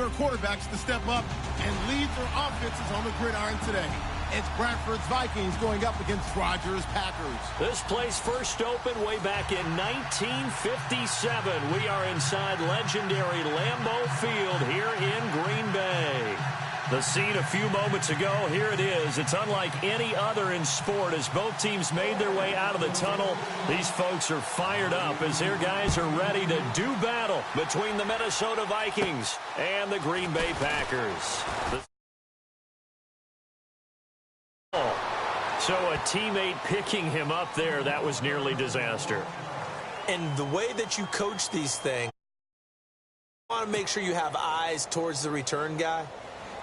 their quarterbacks to step up and lead their offenses on the gridiron today. It's Bradford's Vikings going up against Rodgers' Packers. This place first opened way back in 1957. We are inside legendary Lambeau Field here in Green Bay. The scene a few moments ago, here it is. It's unlike any other in sport as both teams made their way out of the tunnel. These folks are fired up as their guys are ready to do battle between the Minnesota Vikings and the Green Bay Packers. So a teammate picking him up there, that was nearly disaster. And the way that you coach these things, you want to make sure you have eyes towards the return guy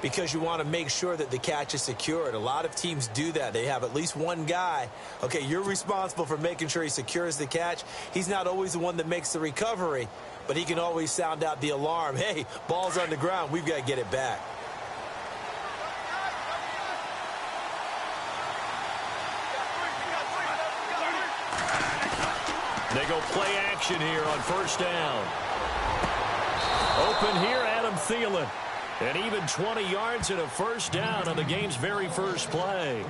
because you want to make sure that the catch is secured. A lot of teams do that. They have at least one guy. Okay, you're responsible for making sure he secures the catch. He's not always the one that makes the recovery, but he can always sound out the alarm. Hey, ball's on the ground. We've got to get it back. They go play action here on first down. Open here, Adam Thielen. And even 20 yards and a first down on the game's very first play.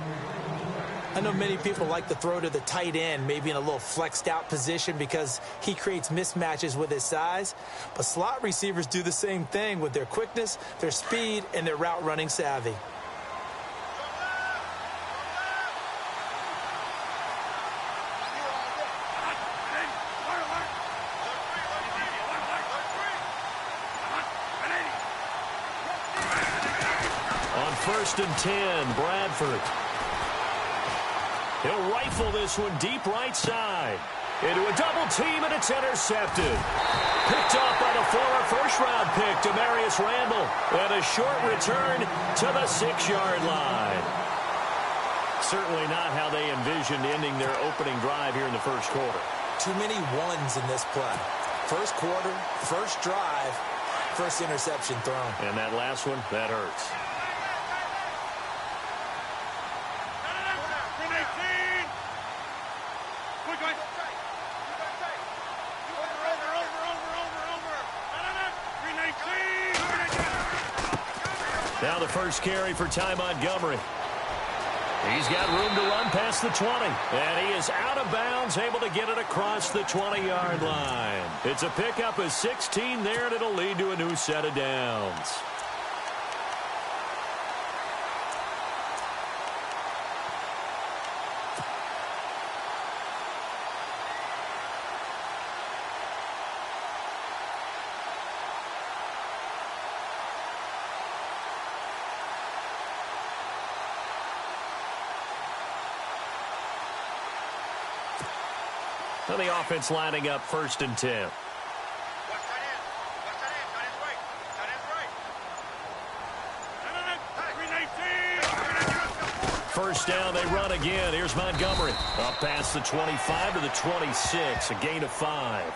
I know many people like to throw to the tight end, maybe in a little flexed out position because he creates mismatches with his size. But slot receivers do the same thing with their quickness, their speed, and their route running savvy. First and 10, Bradford. He'll rifle this one deep right side. Into a double team, and it's intercepted. Picked off by the former first-round pick, Demarius Randall. And a short return to the 6-yard line. Certainly not how they envisioned ending their opening drive here in the first quarter. Too many ones in this play. First quarter, first drive, first interception thrown. And that last one, that hurts. Now the first carry for Ty Montgomery. He's got room to run past the 20. And he is out of bounds, able to get it across the 20-yard line. It's a pickup of 16 there, and it'll lead to a new set of downs. So the offense lining up first and 10. First down, they run again. Here's Montgomery. Up past the 25 to the 26, a gain of 5.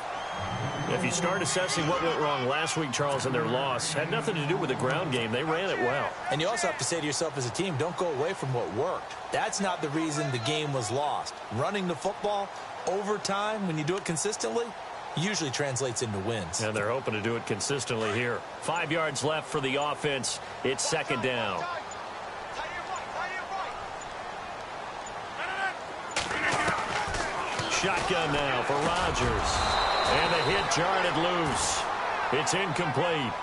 If you start assessing what went wrong last week, Charles, in their loss, had nothing to do with the ground game. They ran it well. And you also have to say to yourself as a team, don't go away from what worked. That's not the reason the game was lost. Running the football over time, when you do it consistently, usually translates into wins. And they're hoping to do it consistently here. 5 yards left for the offense. It's second down. Shotgun now for Rodgers. And the hit jarred it loose. It's incomplete.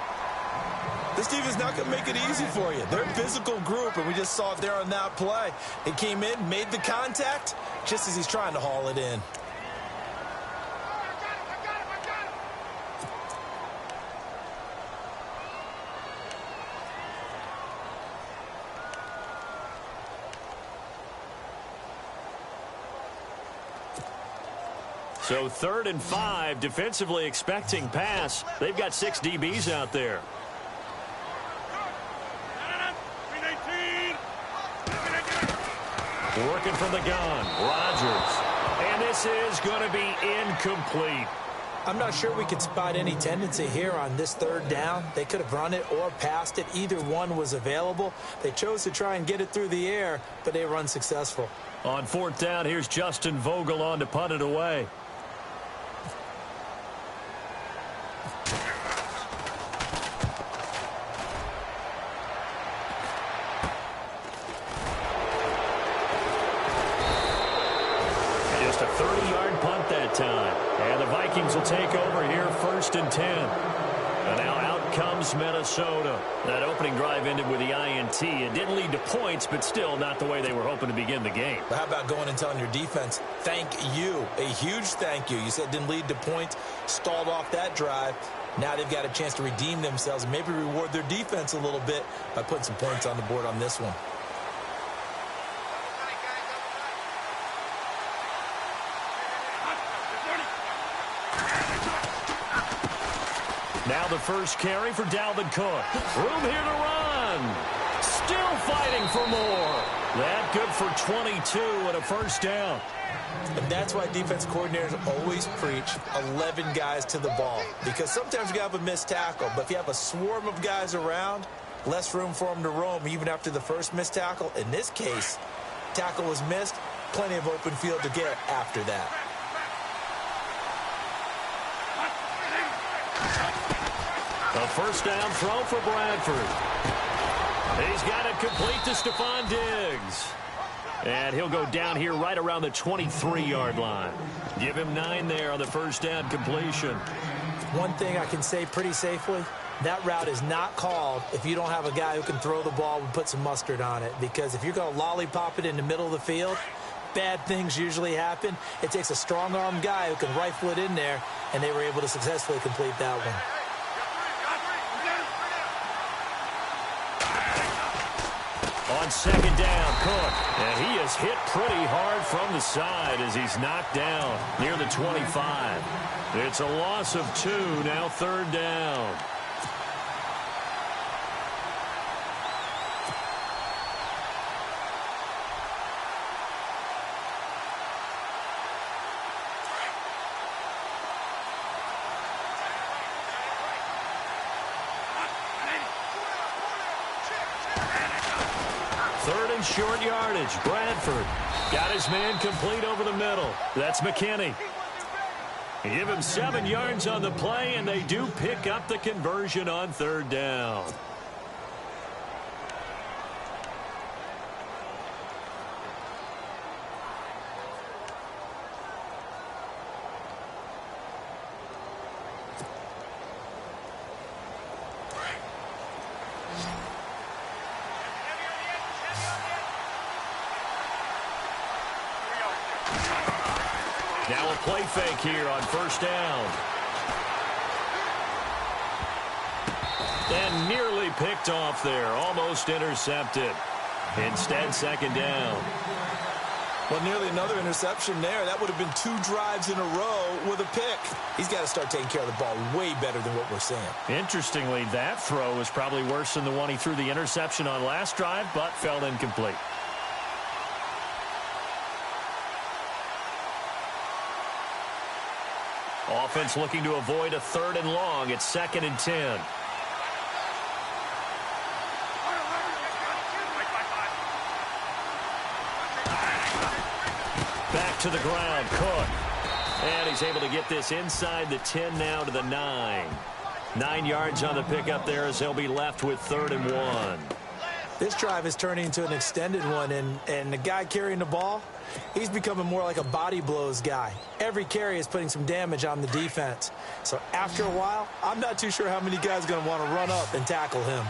This team is not going to make it easy for you. They're a physical group, and we just saw it there on that play. It came in, made the contact, just as he's trying to haul it in. So 3rd and 5, defensively expecting pass. They've got 6 DBs out there. Working from the gun, Rodgers. And this is going to be incomplete. I'm not sure we could spot any tendency here on this 3rd down. They could have run it or passed it. Either one was available. They chose to try and get it through the air, but they were unsuccessful. On 4th down, here's Justin Vogel on to punt it away. that time. And the Vikings will take over here 1st and 10. And now out comes Minnesota. That opening drive ended with the INT. It didn't lead to points, but still not the way they were hoping to begin the game. But how about going and telling your defense, thank you, a huge thank you. You said it didn't lead to points, stalled off that drive. Now they've got a chance to redeem themselves and maybe reward their defense a little bit by putting some points on the board on this one. Now the first carry for Dalvin Cook. Room here to run. Still fighting for more. That good for 22 and a first down. And that's why defense coordinators always preach 11 guys to the ball. Because sometimes you have a missed tackle, but if you have a swarm of guys around, less room for them to roam even after the first missed tackle. In this case, tackle was missed, plenty of open field to get after that. A first down throw for Bradford. He's got it complete to Stephon Diggs. And he'll go down here right around the 23-yard line. Give him 9 there on the first down completion. One thing I can say pretty safely, that route is not called if you don't have a guy who can throw the ball and put some mustard on it. Because if you're going to lollipop it in the middle of the field, bad things usually happen. It takes a strong-arm guy who can rifle it in there, and they were able to successfully complete that one. On second down, Cook. And he is hit pretty hard from the side as he's knocked down near the 25. It's a loss of 2, now third down. Short yardage. Bradford got his man complete over the middle. That's McKinney. Give him 7 yards on the play, and they do pick up the conversion on third down. Now a play fake here on first down. And nearly picked off there. Almost intercepted. Instead, second down. Well, nearly another interception there. That would have been 2 drives in a row with a pick. He's got to start taking care of the ball way better than what we're seeing. Interestingly, that throw was probably worse than the one he threw the interception on last drive, but fell incomplete. Offense looking to avoid a 3rd and long. It's 2nd and 10. Back to the ground, Cook. And he's able to get this inside the 10 now to the 9. 9 yards on the pickup there as they'll be left with 3rd and 1. This drive is turning into an extended one, and the guy carrying the ball, he's becoming more like a body blows guy. Every carry is putting some damage on the defense. So after a while, I'm not too sure how many guys are going to want to run up and tackle him.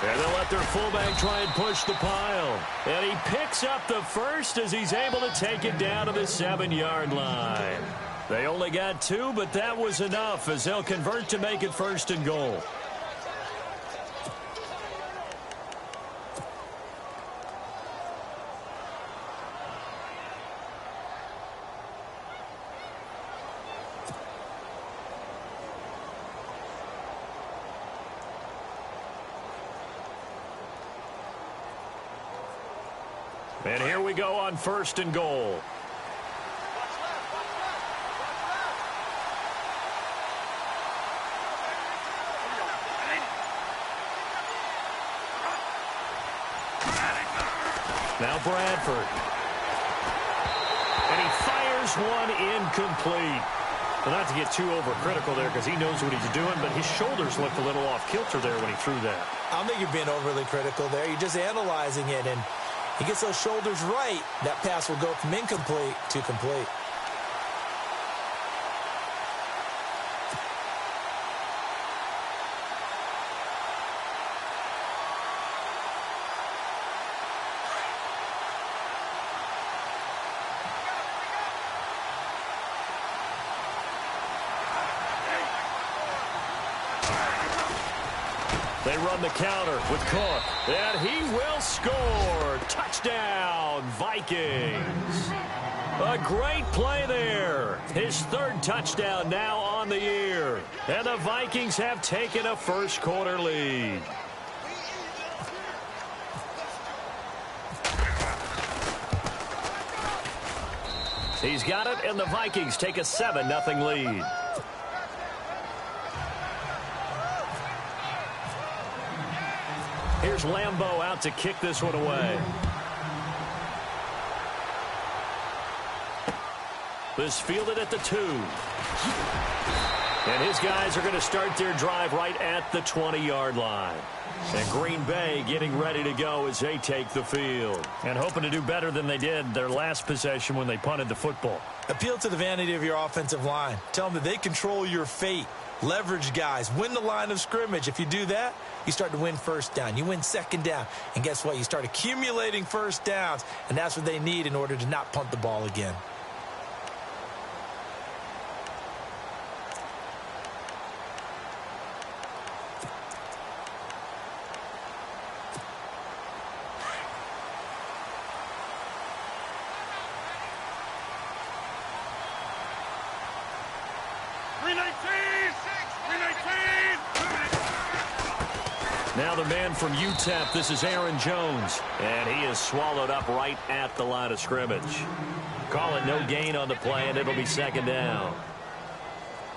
And they'll let their fullback try and push the pile. And he picks up the first as he's able to take it down to the 7-yard line. They only got 2, but that was enough as they'll convert to make it 1st and goal. And here we go on 1st and goal. Now Bradford. And he fires one incomplete. Well, not to get too overcritical there because he knows what he's doing, but his shoulders looked a little off kilter there when he threw that. I don't think you're being overly critical there. You're just analyzing it, and He gets those shoulders right, that pass will go from incomplete to complete. They run the counter with Cook, and he will score. Touchdown, Vikings. A great play there. His third touchdown now on the year. And the Vikings have taken a first quarter lead. He's got it, and the Vikings take a 7-0 lead. Here's Lambeau out to kick this one away. This fielded at the 2. And his guys are going to start their drive right at the 20-yard line. And Green Bay getting ready to go as they take the field. And hoping to do better than they did their last possession when they punted the football. Appeal to the vanity of your offensive line. Tell them that they control your fate. Leverage guys. Win the line of scrimmage. If you do that, you start to win first down. You win second down. And guess what? You start accumulating first downs. And that's what they need in order to not punt the ball again. Now the man from UTEP, this is Aaron Jones, and he is swallowed up right at the line of scrimmage. Call it no gain on the play, and it'll be second down.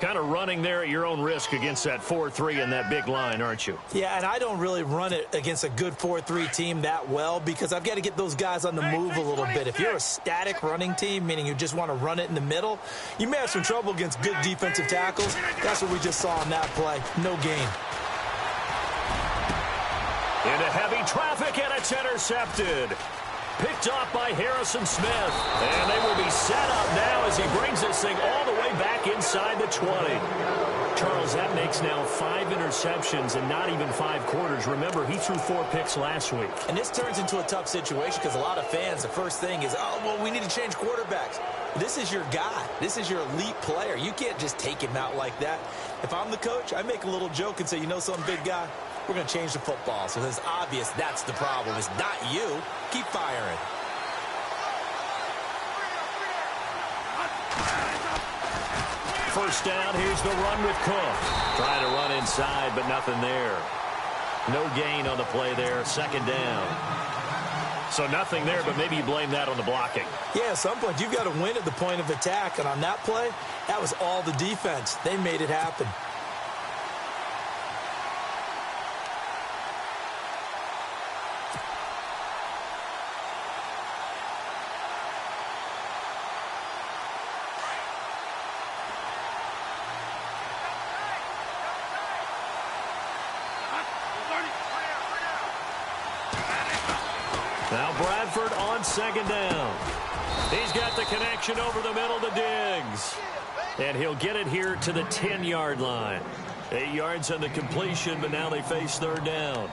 Kind of running there at your own risk against that 4-3 and that big line, aren't you? Yeah, and I don't really run it against a good 4-3 team that well because I've got to get those guys on the move a little bit. If you're a static running team, meaning you just want to run it in the middle, you may have some trouble against good defensive tackles. That's what we just saw on that play. No gain. Into heavy traffic, and it's intercepted. Picked off by Harrison Smith. And they will be set up now as he brings this thing all the way back inside the 20. Charles, that makes now 5 interceptions and not even 5 quarters. Remember, he threw 4 picks last week. And this turns into a tough situation because a lot of fans, the first thing is, oh, well, we need to change quarterbacks. This is your guy. This is your elite player. You can't just take him out like that. If I'm the coach, I make a little joke and say, you know something, big guy? We're going to change the football. So it's obvious that's the problem. It's not you. Keep firing. First down, here's the run with Cook. Trying to run inside, but nothing there. No gain on the play there. Second down. So nothing there, but maybe you blame that on the blocking. Yeah, at some point you've got to win at the point of attack. And on that play, that was all the defense. They made it happen. Now Bradford on second down. He's got the connection over the middle to Diggs. And he'll get it here to the 10-yard line. 8 yards on the completion, but now they face third down.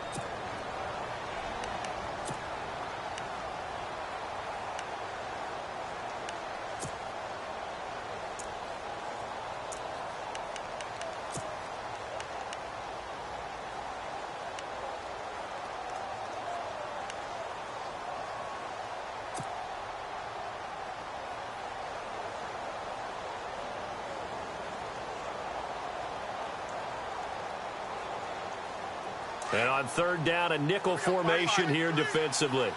And on third down, a nickel formation here defensively.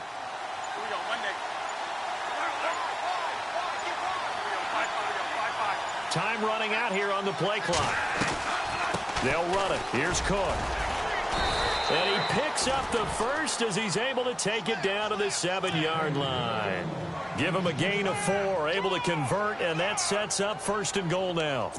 Time running out here on the play clock. They'll run it. Here's Cook. And he picks up the first as he's able to take it down to the 7-yard line. Give him a gain of 4, able to convert, and that sets up first and goal now.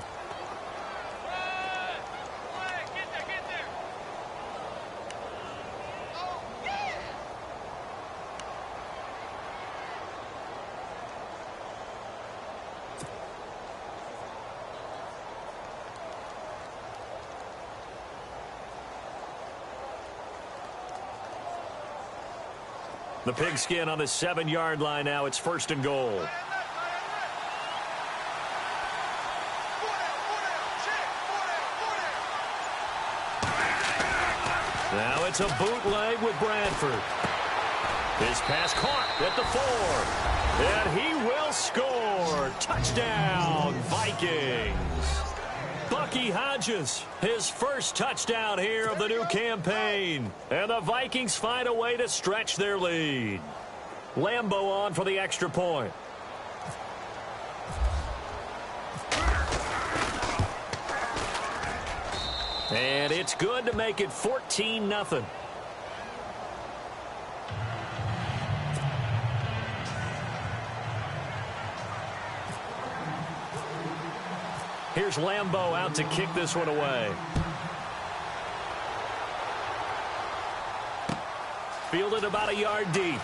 The pigskin on the 7-yard line now. It's 1st and goal. Now it's a bootleg with Bradford. His pass caught at the 4. And he will score. Touchdown, Vikings. Bucky Hodges, his first touchdown here of the new campaign. And the Vikings find a way to stretch their lead. Lambeau on for the extra point. And it's good to make it 14-0. Here's Lambeau out to kick this one away. Fielded about a yard deep.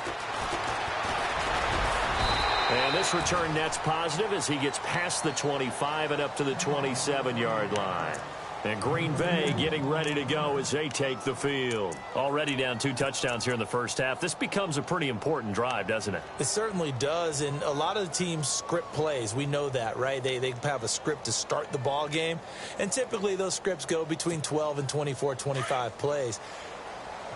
And this return net's positive as he gets past the 25 and up to the 27-yard line. And Green Bay getting ready to go as they take the field. Already down 2 touchdowns here in the first half. This becomes a pretty important drive, doesn't it? It certainly does, and a lot of the teams script plays. We know that, right? They have a script to start the ball game, and typically those scripts go between 12 and 24, 25 plays.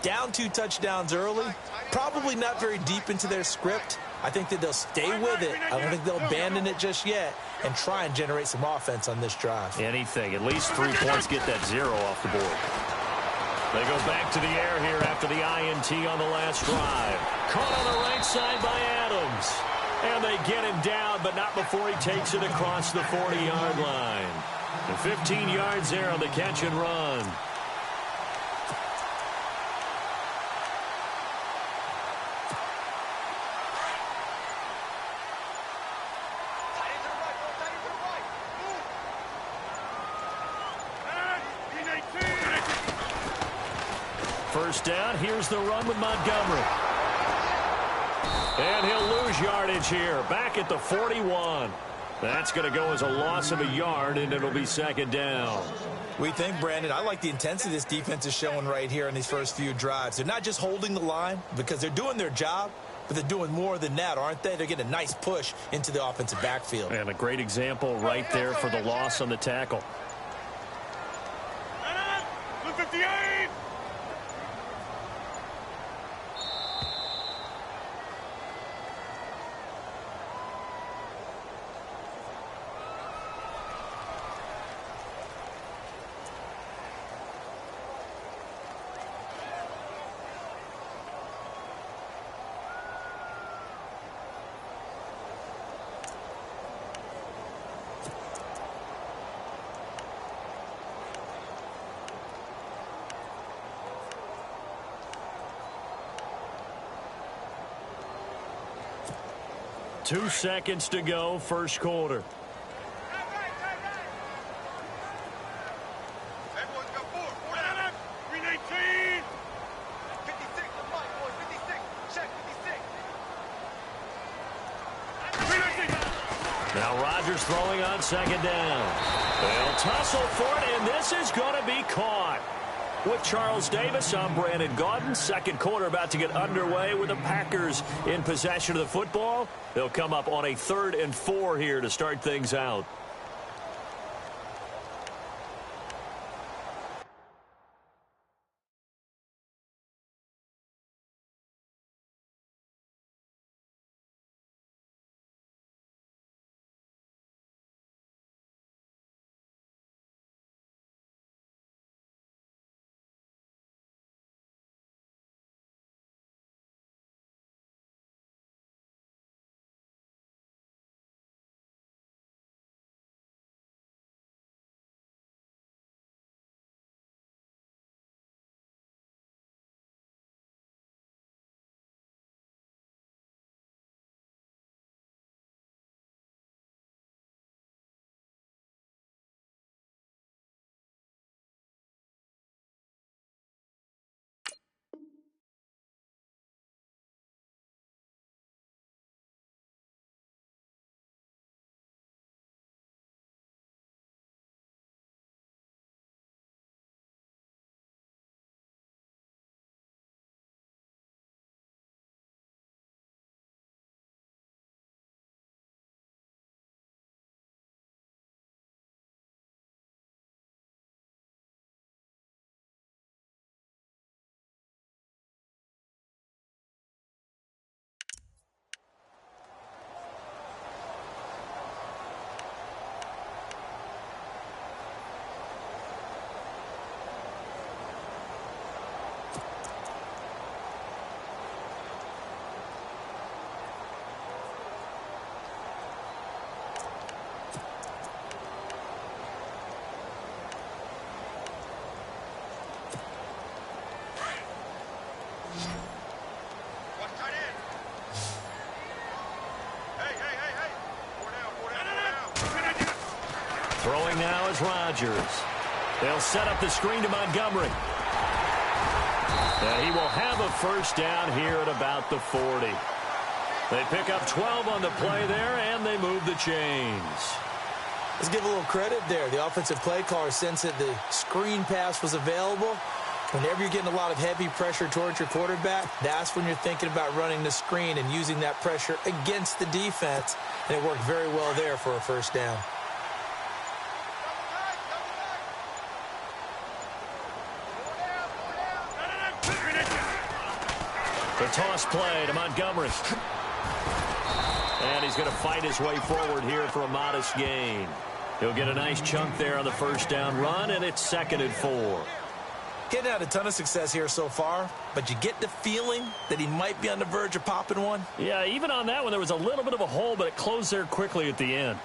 Down 2 touchdowns early, probably not very deep into their script. I think that they'll stay with it. I don't think they'll abandon it just yet and try and generate some offense on this drive. Anything. At least 3 points, get that 0 off the board. They go back to the air here after the INT on the last drive. Caught on the right side by Adams. And they get him down, but not before he takes it across the 40-yard line. And 15 yards there on the catch and run. First down, here's the run with Montgomery. And he'll lose yardage here, back at the 41. That's going to go as a loss of a yard, and it'll be 2nd down. We think, Brandon, I like the intensity this defense is showing right here in these first few drives. They're not just holding the line because they're doing their job, but they're doing more than that, aren't they? They're getting a nice push into the offensive backfield. And a great example right there for the loss on the tackle. 58! Two seconds to go, first quarter. Now Rodgers throwing on 2nd down. They'll tussle for it, and this is going to be caught. With Charles Davis, I'm Brandon Gaudin. Second quarter about to get underway with the Packers in possession of the football. They'll come up on a 3rd and 4 here to start things out. Throwing now is Rodgers. They'll set up the screen to Montgomery. And he will have a first down here at about the 40. They pick up 12 on the play there, and they move the chains. Let's give a little credit there. The offensive play caller sensed that the screen pass was available. Whenever you're getting a lot of heavy pressure towards your quarterback, that's when you're thinking about running the screen and using that pressure against the defense. And it worked very well there for a first down. The toss play to Montgomery. And he's going to fight his way forward here for a modest gain. He'll get a nice chunk there on the first down run, and it's 2nd and 4. Getting out a ton of success here so far, but you get the feeling that he might be on the verge of popping one. Yeah, even on that one, there was a little bit of a hole, but it closed there quickly at the end.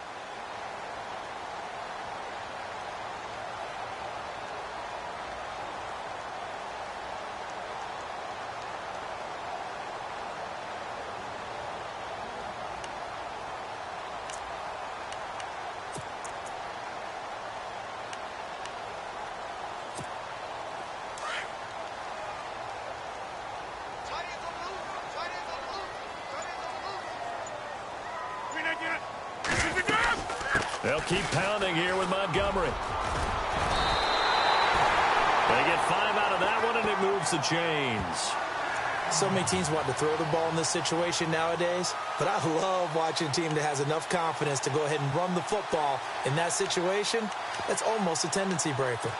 They'll keep pounding here with Montgomery. They get 5 out of that one, and it moves the chains. So many teams want to throw the ball in this situation nowadays, but I love watching a team that has enough confidence to go ahead and run the football in that situation. That's almost a tendency breaker.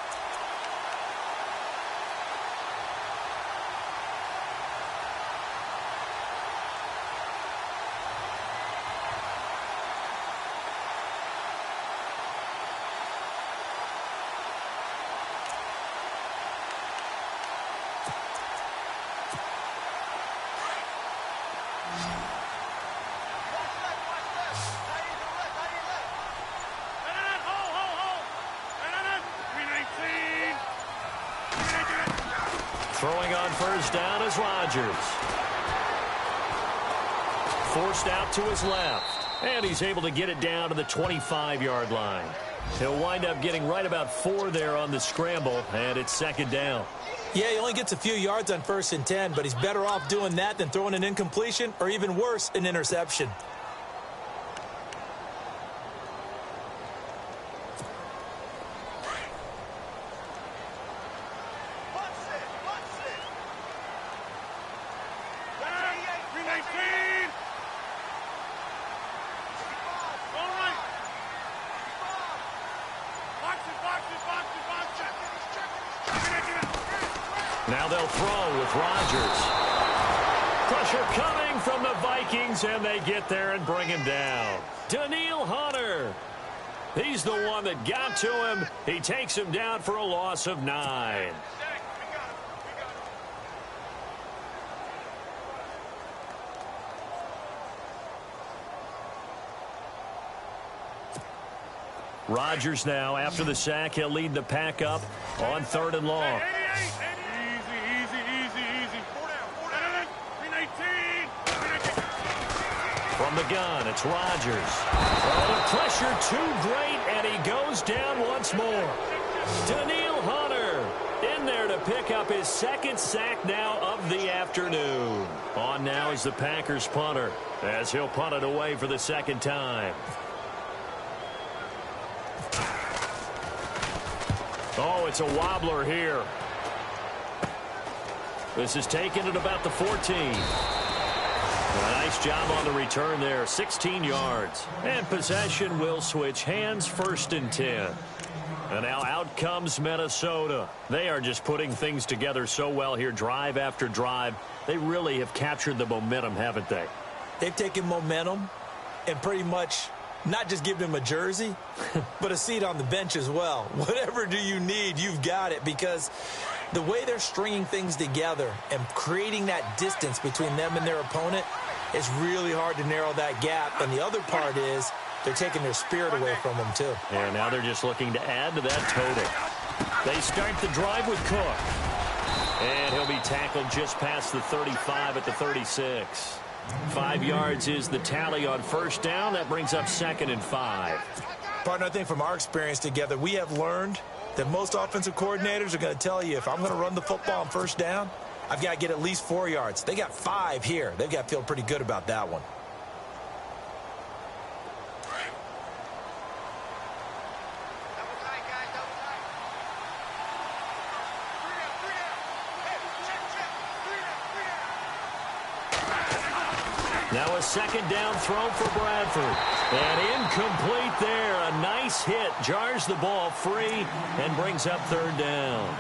Throwing on first down is Rodgers. Forced out to his left. And he's able to get it down to the 25-yard line. He'll wind up getting right about 4 there on the scramble, and it's 2nd down. Yeah, he only gets a few yards on 1st and 10, but he's better off doing that than throwing an incompletion or even worse, an interception. Now they'll throw with Rodgers. Pressure coming from the Vikings, and they get there and bring him down. Daniil Hunter. He's the one that got to him. He takes him down for a loss of 9. Rodgers now, after the sack, he'll lead the pack up on 3rd and long. From the gun, it's Rodgers. Oh, the pressure too great, and he goes down once more. Daniil Hunter in there to pick up his 2nd sack now of the afternoon. On now is the Packers punter, as he'll punt it away for the 2nd time. Oh, it's a wobbler here. This is taken at about the 14. A nice job on the return there, 16 yards. And possession will switch hands, 1st and 10. And now out comes Minnesota. They are just putting things together so well here, drive after drive. They really have captured the momentum, haven't they? They've taken momentum and pretty much not just given him a jersey, but a seat on the bench as well. Whatever do you need, you've got it, because the way they're stringing things together and creating that distance between them and their opponent, it's really hard to narrow that gap. And the other part is they're taking their spirit away from them, too. Yeah, now they're just looking to add to that total. They start the drive with Cook. And he'll be tackled just past the 35 at the 36. 5 yards is the tally on first down. That brings up 2nd and 5. Partner, I think from our experience together, we have learned that most offensive coordinators are going to tell you, if I'm going to run the football on first down, I've got to get at least 4 yards. They got 5 here. They've got to feel pretty good about that one. Now a second down throw for Bradford. And incomplete there. A nice hit. Jars the ball free and brings up third down.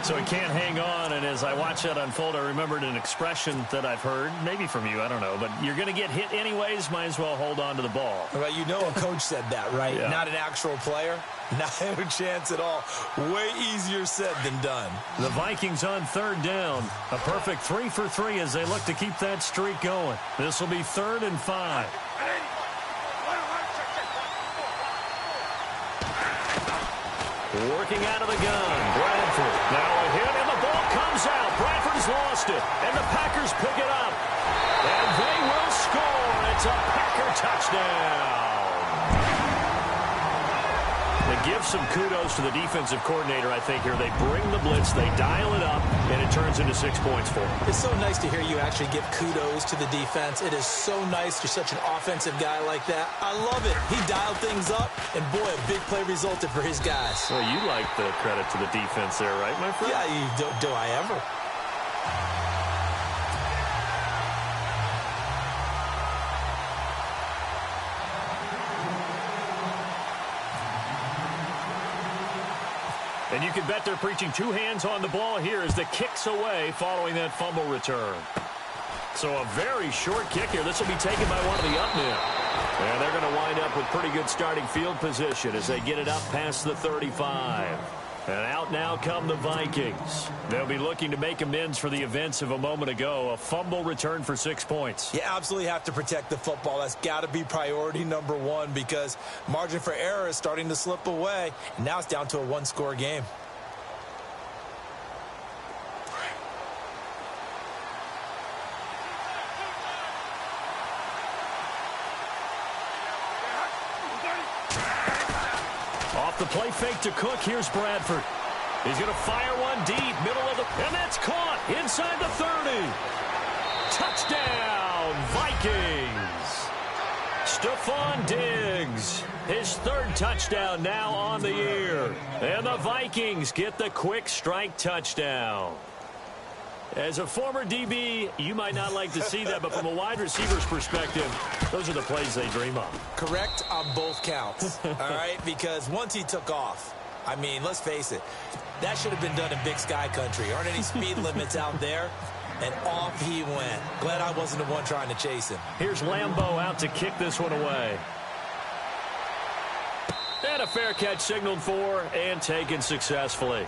So he can't hang on, and as I watch that unfold, I remembered an expression that I've heard, maybe from you, I don't know, but you're going to get hit anyways, might as well hold on to the ball. Well, you know a coach said that, right? Yeah. Not an actual player. Not a chance at all. Way easier said than done. The Vikings on third down. A perfect 3 for 3 as they look to keep that streak going. This will be 3rd and 5. Working out of the gun, Bradford. Now a hit, and the ball comes out. Bradford's lost it, and the Packers pick it up. And they will score. It's a Packer touchdown. They give some kudos to the defensive coordinator, I think, here. They bring the blitz, they dial it up, and it turns into 6 points for them. It's so nice to hear you actually give kudos to the defense. It is so nice you're such an offensive guy like that. I love it. He dialed things up, and boy, a big play resulted for his guys. Well, you like the credit to the defense there, right, my friend? Yeah, do I ever? And you can bet they're preaching 2 hands on the ball here as the kick's away following that fumble return. So a very short kick here. This will be taken by one of the up men. And they're going to wind up with pretty good starting field position as they get it up past the 35. And out now come the Vikings. They'll be looking to make amends for the events of a moment ago. A fumble return for 6 points. You absolutely have to protect the football. That's got to be priority number 1 because margin for error is starting to slip away. And now it's down to a 1-score game. Off the play fake to Cook. Here's Bradford. He's going to fire one deep, middle of the... And that's caught inside the 30. Touchdown, Vikings. Stephon Diggs. His 3rd touchdown now on the year. And the Vikings get the quick strike touchdown. As a former DB, you might not like to see that, but from a wide receiver's perspective, those are the plays they dream of. Correct on both counts, all right? Because once he took off, I mean, let's face it, that should have been done in Big Sky Country. Aren't any speed limits out there? And off he went. Glad I wasn't the one trying to chase him. Here's Lambeau out to kick this one away. And a fair catch signaled for and taken successfully.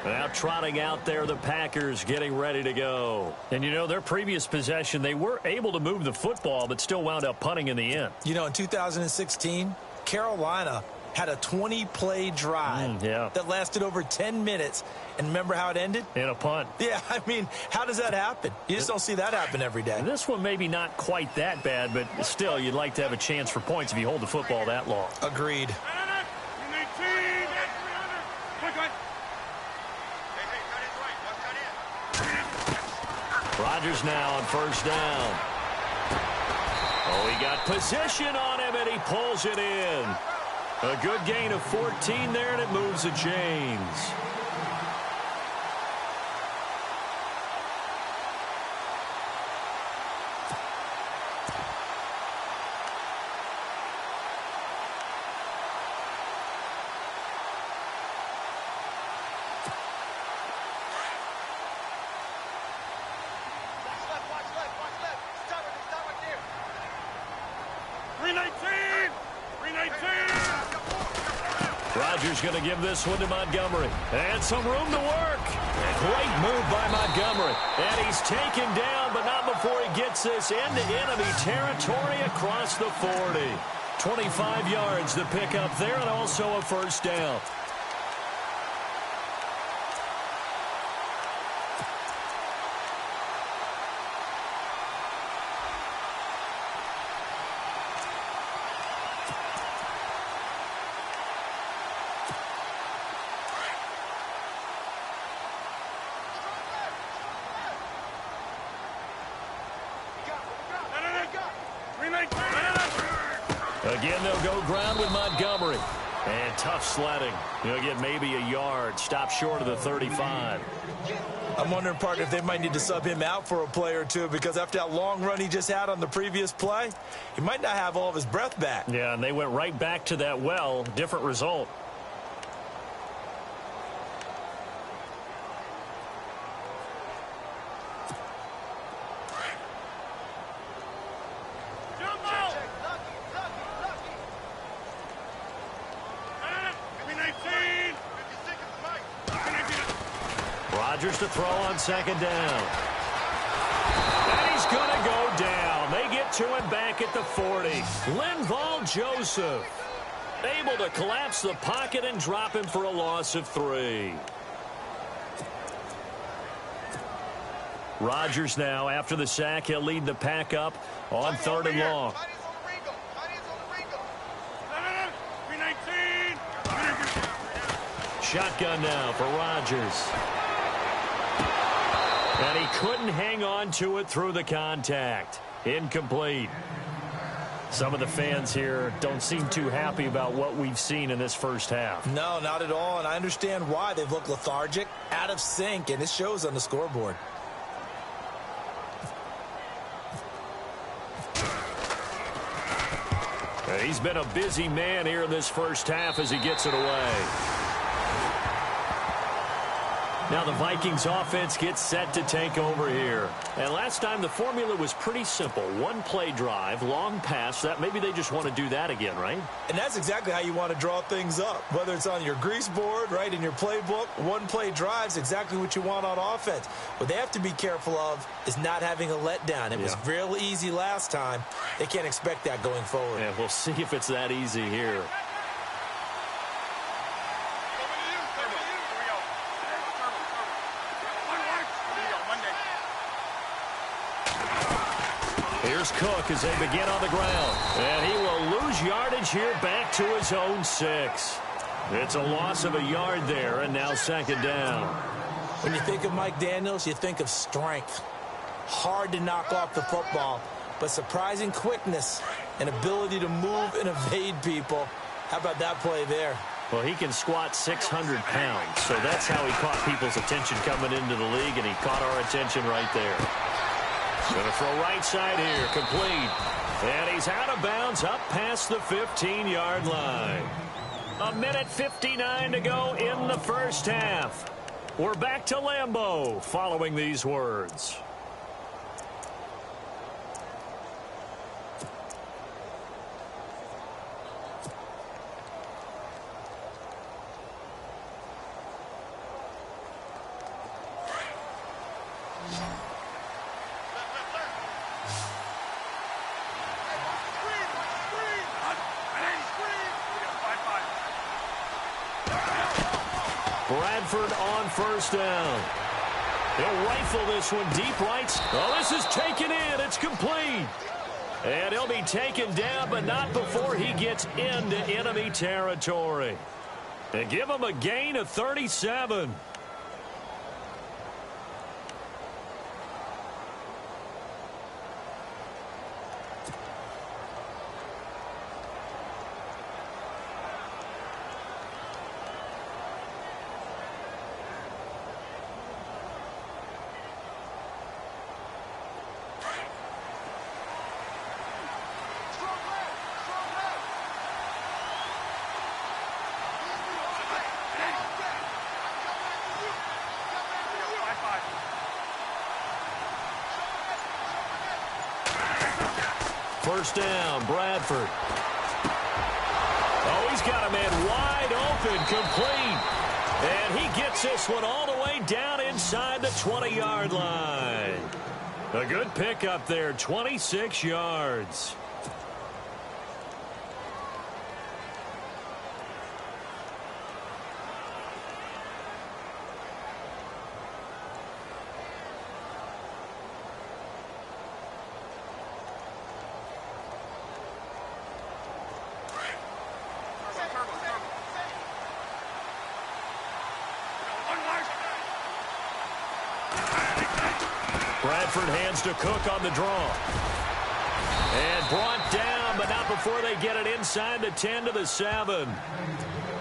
Now trotting out there, the Packers getting ready to go. And, you know, their previous possession, they were able to move the football, but still wound up punting in the end. You know, in 2016, Carolina had a 20-play drive that lasted over 10 minutes. And remember how it ended? In a punt. Yeah, I mean, how does that happen? You just don't see that happen every day. This one maybe not quite that bad, but still, you'd like to have a chance for points if you hold the football that long. Agreed. Rodgers now on first down. Oh, he got position on him, and he pulls it in. A good gain of 14 there, and it moves the chains. Rodgers going to give this one to Montgomery. And some room to work. Great move by Montgomery. And he's taken down, but not before he gets this into enemy territory across the 40. 25 yards to pick up there, and also a first down. go ground with Montgomery. And tough sledding. He'll get maybe a yard. Stop short of the 35. I'm wondering, partner, if they might need to sub him out for a play or two, because after that long run he just had on the previous play, he might not have all of his breath back. Yeah, and they went right back to that well. Different result. Rodgers to throw on second down. And he's going to go down. They get to him back at the 40. Linval Joseph able to collapse the pocket and drop him for a loss of 3. Rodgers now, after the sack, he'll lead the pack up on 3rd and long. Shotgun now for Rodgers. And he couldn't hang on to it through the contact. Incomplete. Some of the fans here don't seem too happy about what we've seen in this first half. No, not at all, and I understand why. They've looked lethargic, out of sync, and it shows on the scoreboard. He's been a busy man here in this first half as he gets it away. Now the Vikings offense gets set to take over here. And last time the formula was pretty simple. One play drive, long pass. That maybe they just want to do that again, right? And that's exactly how you want to draw things up. Whether it's on your grease board, right, in your playbook, one play drive's exactly what you want on offense. What they have to be careful of is not having a letdown. It was real easy last time. They can't expect that going forward. Yeah, we'll see if it's that easy here. Here's Cook as they begin on the ground. And he will lose yardage here back to his own 6. It's a loss of a yard there, and now second down. When you think of Mike Daniels, you think of strength. Hard to knock off the football, but surprising quickness and ability to move and evade people. How about that play there? Well, he can squat 600 pounds, so that's how he caught people's attention coming into the league, and he caught our attention right there. Going to throw right side here, complete. And he's out of bounds up past the 15-yard line. 1:59 to go in the first half. We're back to Lambeau following these words. Bradford on first down. He'll rifle this one deep right. Oh, this is taken in. It's complete. And he'll be taken down, but not before he gets into enemy territory. And give him a gain of 37. First down, Bradford. Oh, he's got a man wide open, complete. And he gets this one all the way down inside the 20-yard line. A good pickup there, 26 yards. Bradford hands to Cook on the draw. And brought down down, but not before they get it inside the 10 to the 7.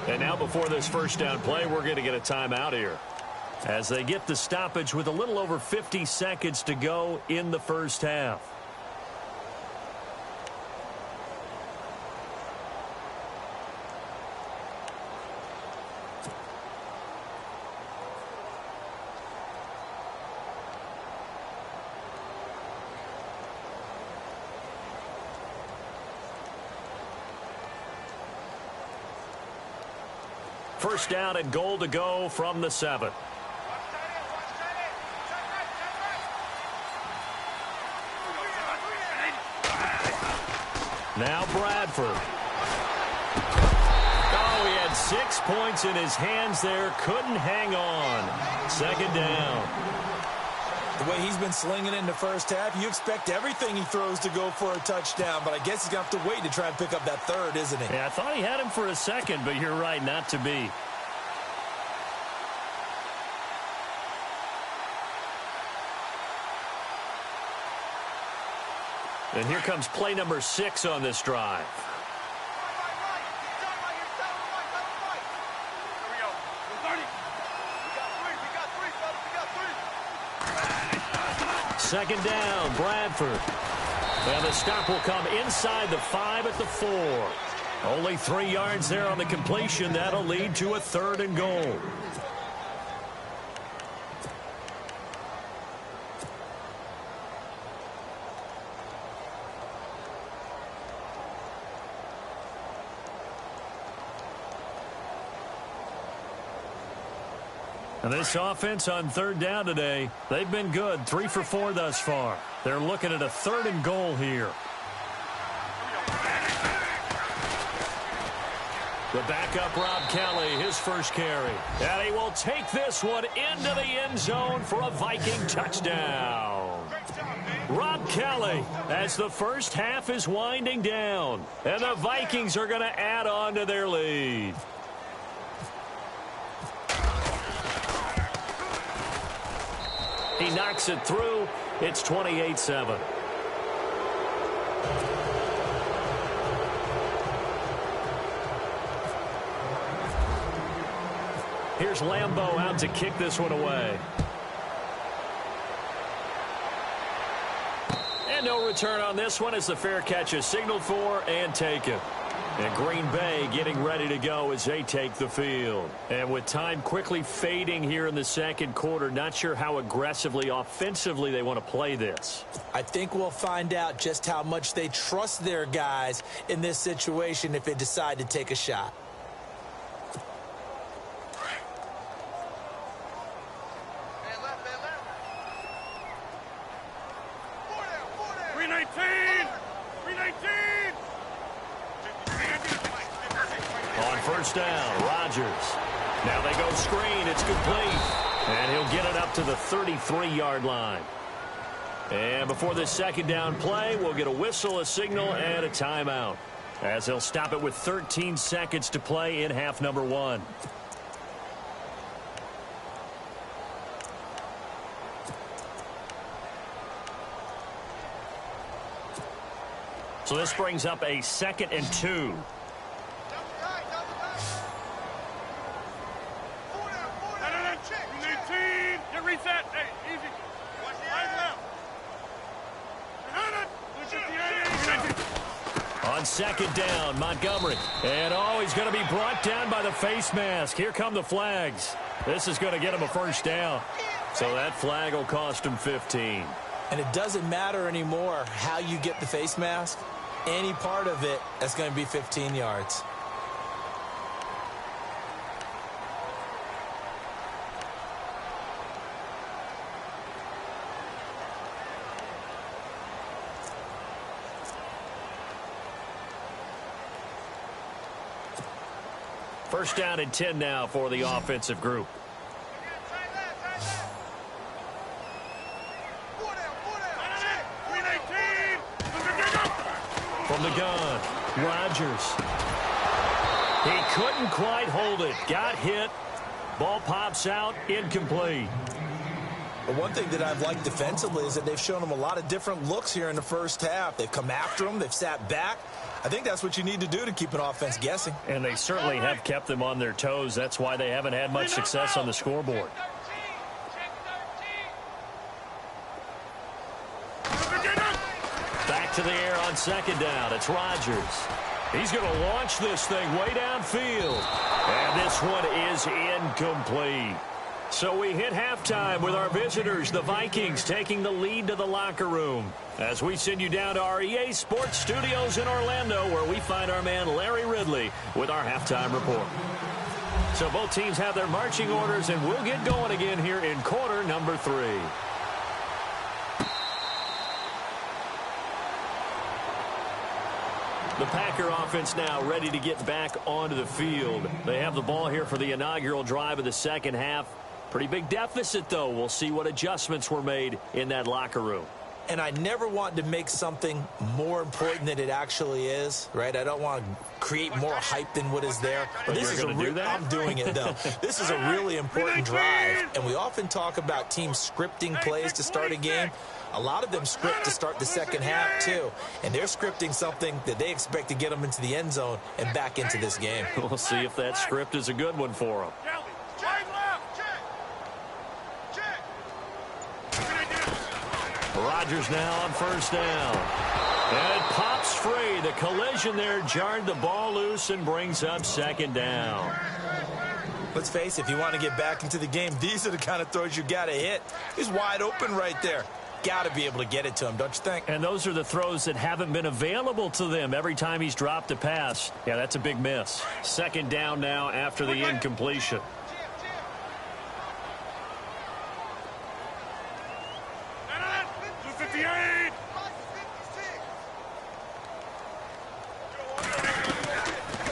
And now before this first down play, we're going to get a timeout here, as they get the stoppage with a little over 50 seconds to go in the first half. First down and goal to go from the 7. Now Bradford. Oh, he had 6 points in his hands there. Couldn't hang on. Second down. The way he's been slinging in the first half, you expect everything he throws to go for a touchdown, but I guess he's going to have to wait to try and pick up that third, isn't he? Yeah, I thought he had him for a second, but you're right, not to be. And here comes play number 6 on this drive. Second down, Bradford. And the stop will come inside the 5 at the 4. Only 3 yards there on the completion. That'll lead to a 3rd and goal. And this offense on 3rd down today, they've been good. 3 for 4 thus far. They're looking at a 3rd and goal here. The backup, Rob Kelly, his first carry. And he will take this one into the end zone for a Viking touchdown. Rob Kelly, as the first half is winding down. And the Vikings are going to add on to their lead. He knocks it through. It's 28-7. Here's Lambeau out to kick this one away. And no return on this one as the fair catch is signaled for and taken. And Green Bay getting ready to go as they take the field. And with time quickly fading here in the second quarter, not sure how aggressively, offensively they want to play this. I think we'll find out just how much they trust their guys in this situation if they decide to take a shot. First down, Rodgers. Now they go screen. It's complete. And he'll get it up to the 33-yard line. And before this second down play, we'll get a whistle, a signal, and a timeout, as they'll stop it with 13 seconds to play in half number 1. So this brings up a 2nd and 2. On second down, Montgomery. And, he's going to be brought down by the face mask. Here come the flags. This is going to get him a first down. So that flag will cost him 15. And it doesn't matter anymore how you get the face mask. Any part of it, that's going to be 15 yards. First down and 10 now for the offensive group. From the gun, Rodgers. He couldn't quite hold it. Got hit. Ball pops out, incomplete. But one thing that I've liked defensively is that they've shown them a lot of different looks here in the first half. They've come after them. They've sat back. I think that's what you need to do to keep an offense guessing. And they certainly have kept them on their toes. That's why they haven't had much success on the scoreboard. Back to the air on second down. It's Rodgers. He's going to launch this thing way downfield. And this one is incomplete. So we hit halftime with our visitors, the Vikings, taking the lead to the locker room. As we send you down to our EA Sports Studios in Orlando, where we find our man Larry Ridley with our halftime report. So both teams have their marching orders, and we'll get going again here in quarter number 3. The Packer offense now ready to get back onto the field. They have the ball here for the inaugural drive of the second half. Pretty big deficit, though. We'll see what adjustments were made in that locker room. And I never want to make something more important than it actually is, right? I don't want to create more hype than what is there. But this is I'm doing it, though. This is a really important drive. And we often talk about teams scripting plays to start a game. A lot of them script to start the second half, too. And they're scripting something that they expect to get them into the end zone and back into this game. We'll see if that script is a good one for them. Rodgers now on first down. And it pops free. The collision there jarred the ball loose and brings up second down. Let's face it, if you want to get back into the game, these are the kind of throws you got to hit. He's wide open right there. Got to be able to get it to him, don't you think? And those are the throws that haven't been available to them every time he's dropped a pass. Yeah, that's a big miss. Second down now after the incompletion.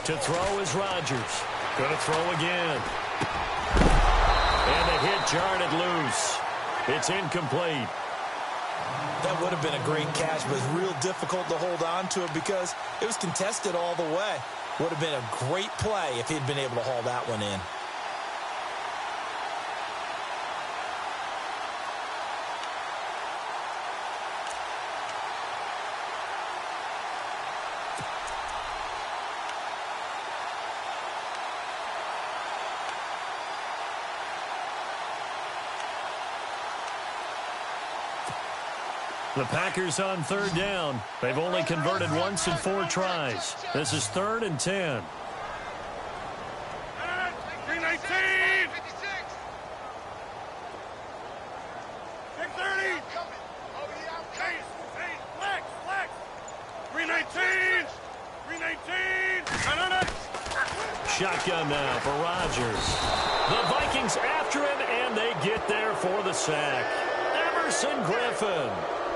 To throw is Rodgers. Going to throw again. And the hit jarred it loose. It's incomplete. That would have been a great catch, but it's real difficult to hold on to it because it was contested all the way. Would have been a great play if he'd been able to haul that one in. The Packers on third down. They've only converted once in 4 tries. This is 3rd and 10. 319. 630. Flex. 319. 319. Shotgun now for Rodgers. The Vikings after him, and they get there for the sack. Emerson Griffin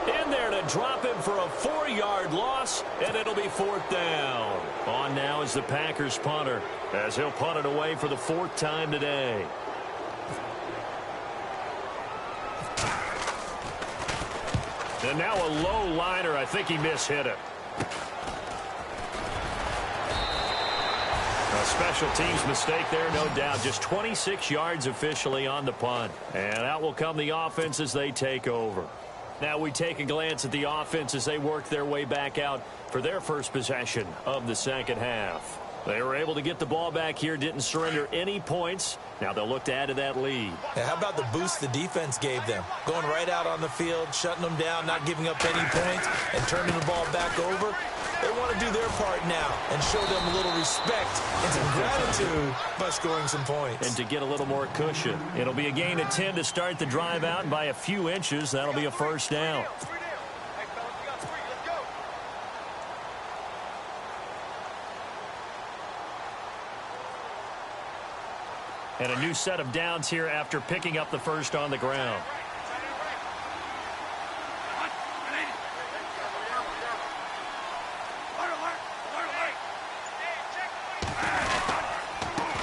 in there to drop him for a 4-yard loss, and it'll be 4th down. On now is the Packers punter, as he'll punt it away for the 4th time today. And now a low liner. I think he mishit it. A special teams mistake there, no doubt. Just 26 yards officially on the punt. And out will come the offense as they take over. Now we take a glance at the offense as they work their way back out for their first possession of the second half. They were able to get the ball back here, didn't surrender any points. Now they'll look to add to that lead. Yeah, how about the boost the defense gave them? Going right out on the field, shutting them down, not giving up any points, and turning the ball back over. They want to do their part now and show them a little respect and some gratitude by scoring some points. And to get a little more cushion. It'll be a gain of 10 to start the drive out, and by a few inches, that'll be a first down. And a new set of downs here after picking up the first on the ground.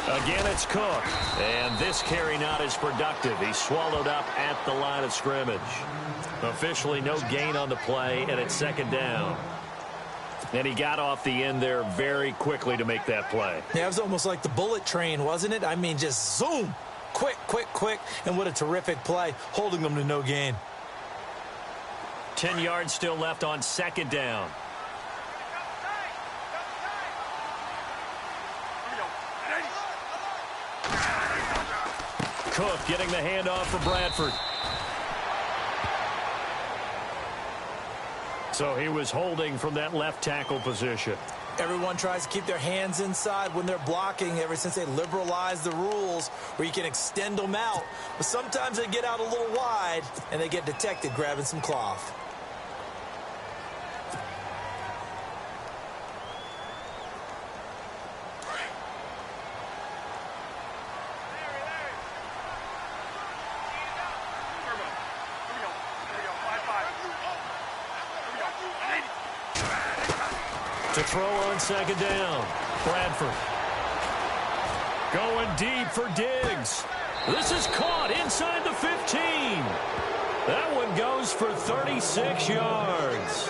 Again, it's Cook. And this carry not as productive. He's swallowed up at the line of scrimmage. Officially no gain on the play, and it's second down. And he got off the end there very quickly to make that play. Yeah, it was almost like the bullet train, wasn't it? I mean, just zoom. quick, and what a terrific play, holding them to no gain. 10 yards still left on second down. Cook getting the handoff for Bradford. So he was holding from that left tackle position. Everyone tries to keep their hands inside when they're blocking ever since they liberalized the rules where you can extend them out. But sometimes they get out a little wide and they get detected grabbing some cloth. To throw on second down, Bradford. Going deep for Diggs. This is caught inside the 15. That one goes for 36 yards.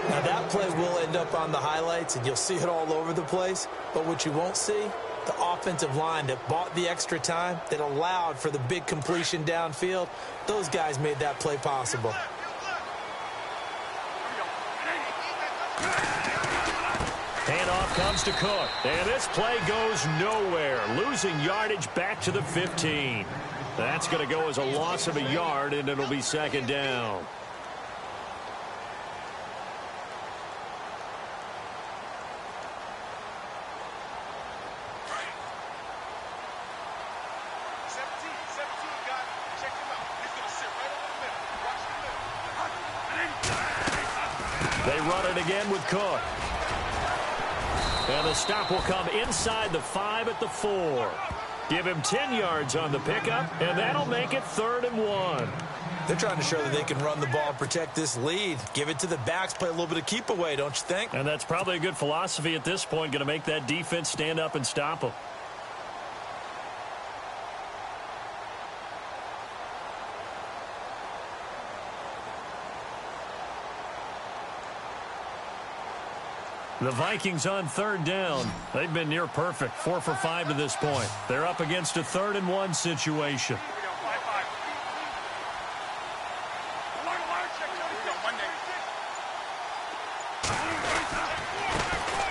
Now that play will end up on the highlights, and you'll see it all over the place. But what you won't see, the offensive line that bought the extra time, that allowed for the big completion downfield, those guys made that play possible. Handoff comes to Cook, and this play goes nowhere, losing yardage back to the 15. That's going to go as a loss of a yard, and it'll be second down. They run it again with Cook. And the stop will come inside the 5 at the 4. Give him 10 yards on the pickup, and that'll make it 3rd and 1. They're trying to show that they can run the ball and protect this lead. Give it to the backs, play a little bit of keep away, don't you think? And that's probably a good philosophy at this point, going to make that defense stand up and stop them. The Vikings on 3rd down. They've been near perfect, 4 for 5 to this point. They're up against a 3rd and 1 situation.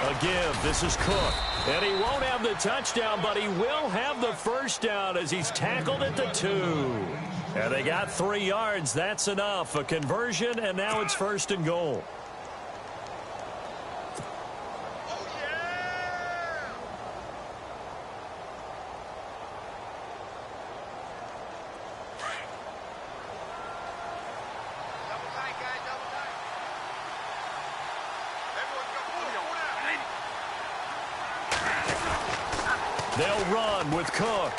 A give. This is Cook. And he won't have the touchdown, but he will have the first down as he's tackled at the 2. And they got 3 yards. That's enough. A conversion, and now it's 1st and goal. They'll run with Cook.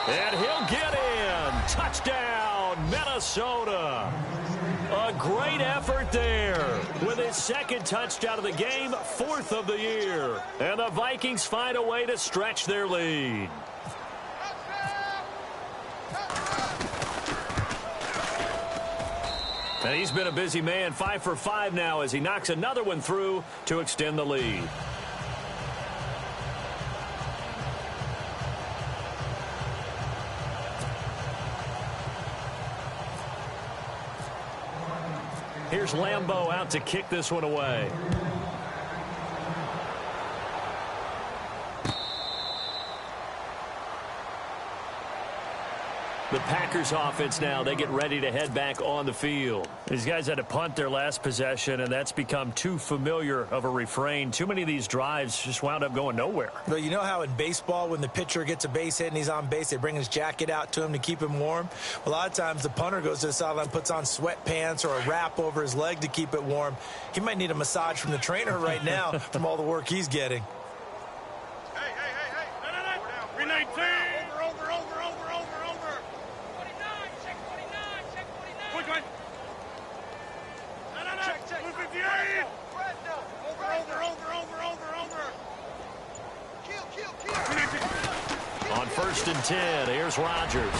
And he'll get in. Touchdown, Minnesota. A great effort there. With his 2nd touchdown of the game, 4th of the year. And the Vikings find a way to stretch their lead. And he's been a busy man, 5 for 5 now as he knocks another one through to extend the lead. Here's Lambeau out to kick this one away. The Packers offense now, they get ready to head back on the field. These guys had to punt their last possession, and that's become too familiar of a refrain. Too many of these drives just wound up going nowhere. But you know how in baseball, when the pitcher gets a base hit and he's on base, they bring his jacket out to him to keep him warm? A lot of times the punter goes to the sideline, puts on sweatpants or a wrap over his leg to keep it warm. He might need a massage from the trainer right now from all the work he's getting. Hey. No. 319. On 1st and 10, here's Rodgers.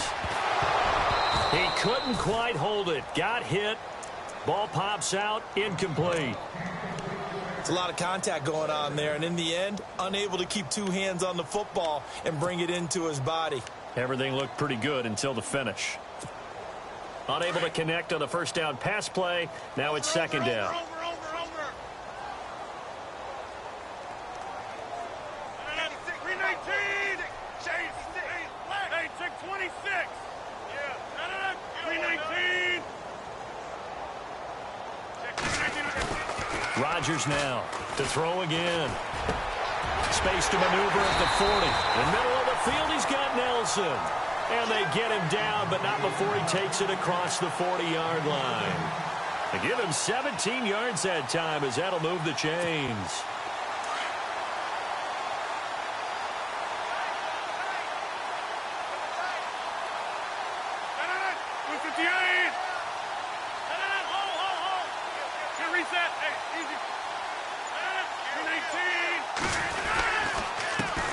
He couldn't quite hold it. Got hit. Ball pops out. Incomplete. It's a lot of contact going on there, and in the end, unable to keep 2 hands on the football and bring it into his body. Everything looked pretty good until the finish. Unable to connect on the first down pass play. Now it's second down. Over. 319. Hey, check 26. Yeah. 319. Rodgers now to throw again. Space to maneuver at the 40. In the middle of the field, he's got Nelson. And they get him down, but not before he takes it across the 40-yard line. They give him 17 yards that time, as that'll move the chains.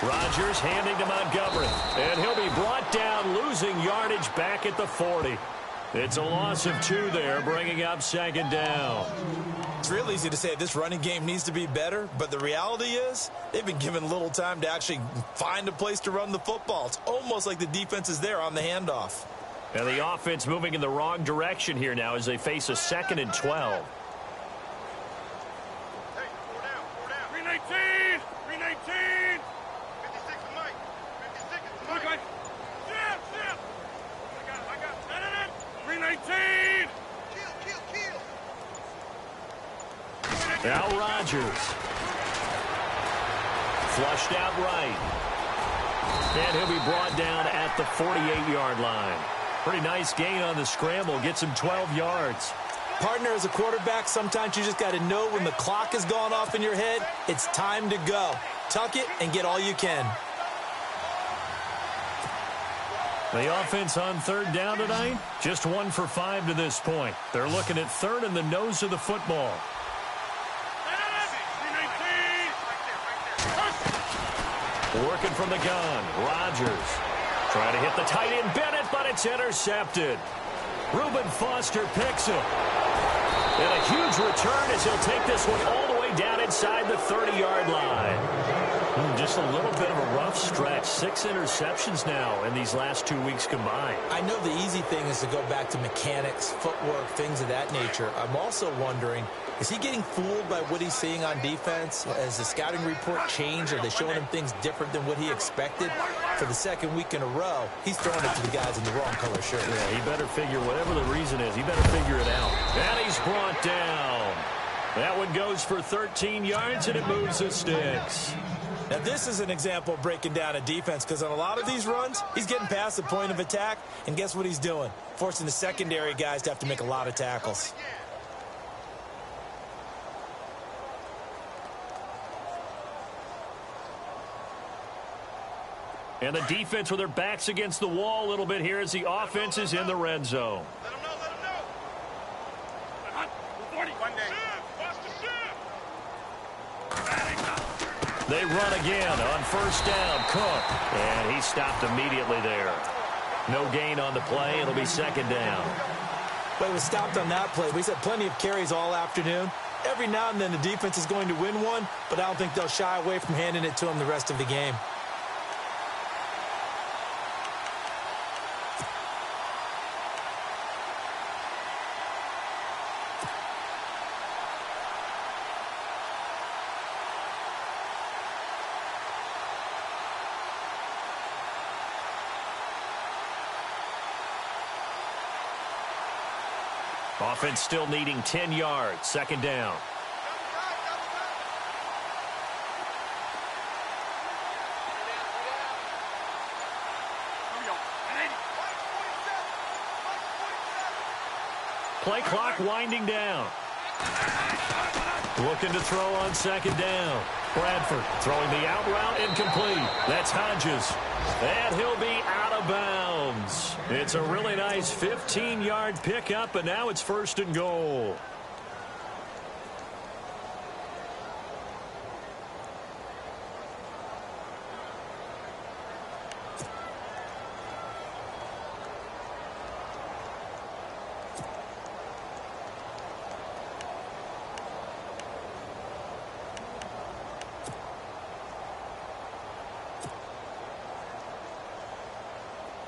Rodgers handing to Montgomery, and he'll be brought down, losing yardage back at the 40. It's a loss of 2 there, bringing up second down. It's real easy to say this running game needs to be better, but the reality is they've been given little time to actually find a place to run the football. It's almost like the defense is there on the handoff. And the offense moving in the wrong direction here now as they face a 2nd and 12. Hey, 4 down. 319. 319. 56 is Mike. 56 is Mike. Okay. Zip. I got it. 319. Kill. Now Rodgers. Flushed out right. And he'll be brought down at the 48-yard line. Pretty nice gain on the scramble. Gets him 12 yards. Partner, as a quarterback, sometimes you just got to know when the clock has gone off in your head, it's time to go. Tuck it and get all you can. The offense on third down tonight, just 1 for 5 to this point. They're looking at third in the nose of the football. Working from the gun, Rodgers. Trying to hit the tight end Bennett, but it's intercepted. Reuben Foster picks it. And a huge return as he'll take this one all the way down inside the 30-yard line. Just a little bit of a rough stretch. 6 interceptions now in these last 2 weeks combined. I know the easy thing is to go back to mechanics, footwork, things of that nature. I'm also wondering, is he getting fooled by what he's seeing on defense? Has the scouting report changed? Are they showing him things different than what he expected? For the 2nd week in a row, he's throwing it to the guys in the wrong color shirt. Yeah, he better figure, whatever the reason is, he better figure it out. And he's brought down. That one goes for 13 yards, and it moves the sticks. Now, this is an example of breaking down a defense, because on a lot of these runs, he's getting past the point of attack, and guess what he's doing? Forcing the secondary guys to have to make a lot of tackles. And the defense with their backs against the wall a little bit here as the offense is in the red zone. Let him know. 40. They run again on first down. Cook. And he stopped immediately there. No gain on the play. It'll be second down. But he was stopped on that play. He's had plenty of carries all afternoon. Every now and then the defense is going to win one, but I don't think they'll shy away from handing it to him the rest of the game. Offense still needing 10 yards. Second down. Play clock winding down. Looking to throw on second down. Bradford throwing the out route incomplete. That's Hodges. And he'll be out of bounds. It's a really nice 15-yard pickup, and now it's first and goal.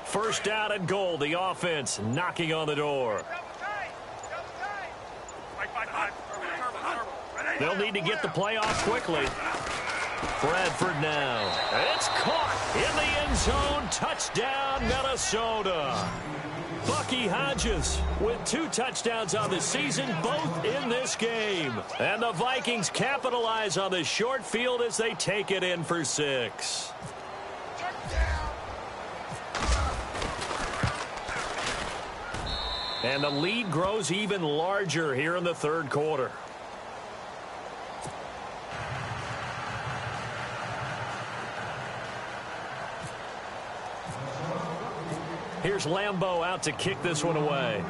First down and goal. The offense knocking on the door. They'll need to get the play off quickly. Bradford now. It's caught in the end zone. Touchdown, Minnesota. Bucky Hodges with 2 touchdowns on the season, both in this game. And the Vikings capitalize on the short field as they take it in for 6. And the lead grows even larger here in the third quarter. Here's Lambeau out to kick this one away.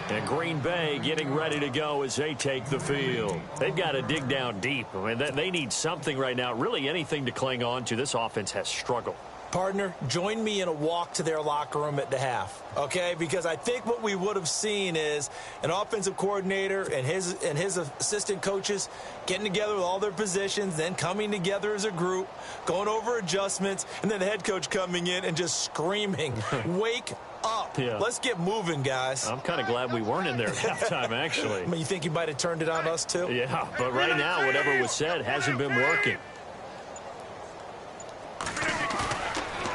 And Green Bay getting ready to go as they take the field. They've got to dig down deep. I mean, they need something right now, really anything to cling on to. This offense has struggled. Partner, join me in a walk to their locker room at the half, okay? Because I think what we would have seen is an offensive coordinator and his assistant coaches getting together with all their positions, then coming together as a group, going over adjustments, and then the head coach coming in and just screaming, wake up. Yeah. Let's get moving, guys. I'm kind of glad we weren't in there at halftime, actually. I mean, you think you might have turned it on us, too? Yeah, but right now, whatever was said hasn't been working.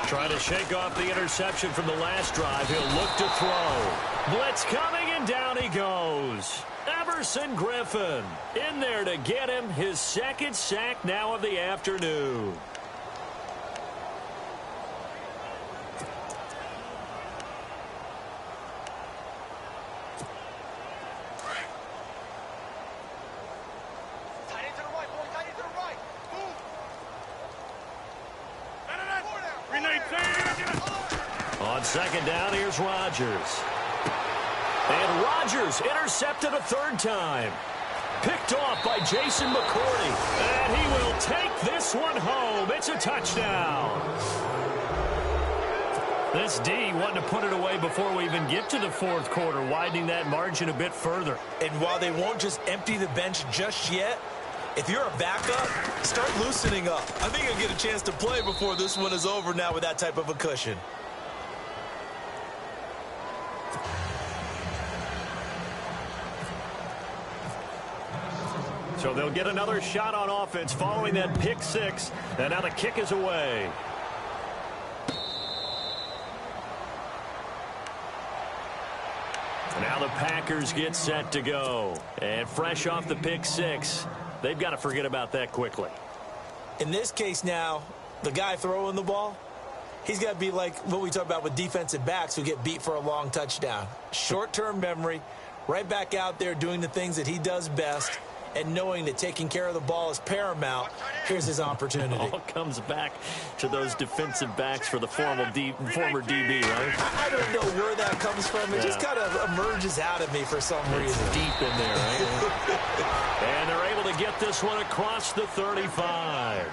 Trying to shake off the interception from the last drive. He'll look to throw. Blitz coming, and down he goes. Everson Griffin in there to get him his second sack now of the afternoon. On second down, here's Rodgers. And Rodgers intercepted a third time. Picked off by Jason McCourty. And he will take this one home. It's a touchdown. This D wanting to put it away before we even get to the fourth quarter, widening that margin a bit further. And while they won't just empty the bench just yet, if you're a backup, start loosening up. I think you'll get a chance to play before this one is over now with that type of a cushion. So they'll get another shot on offense following that pick 6. And now the kick is away. Now the Packers get set to go. And fresh off the pick 6, they've got to forget about that quickly. In this case now, the guy throwing the ball, he's got to be like what we talk about with defensive backs who get beat for a long touchdown. Short-term memory, right back out there doing the things that he does best, and knowing that taking care of the ball is paramount. Here's his opportunity. It all comes back to those defensive backs for the former DB, right? I don't know where that comes from. It just kind of emerges out of me for some reason. It's deep in there, right? And they're able to get this one across the 35.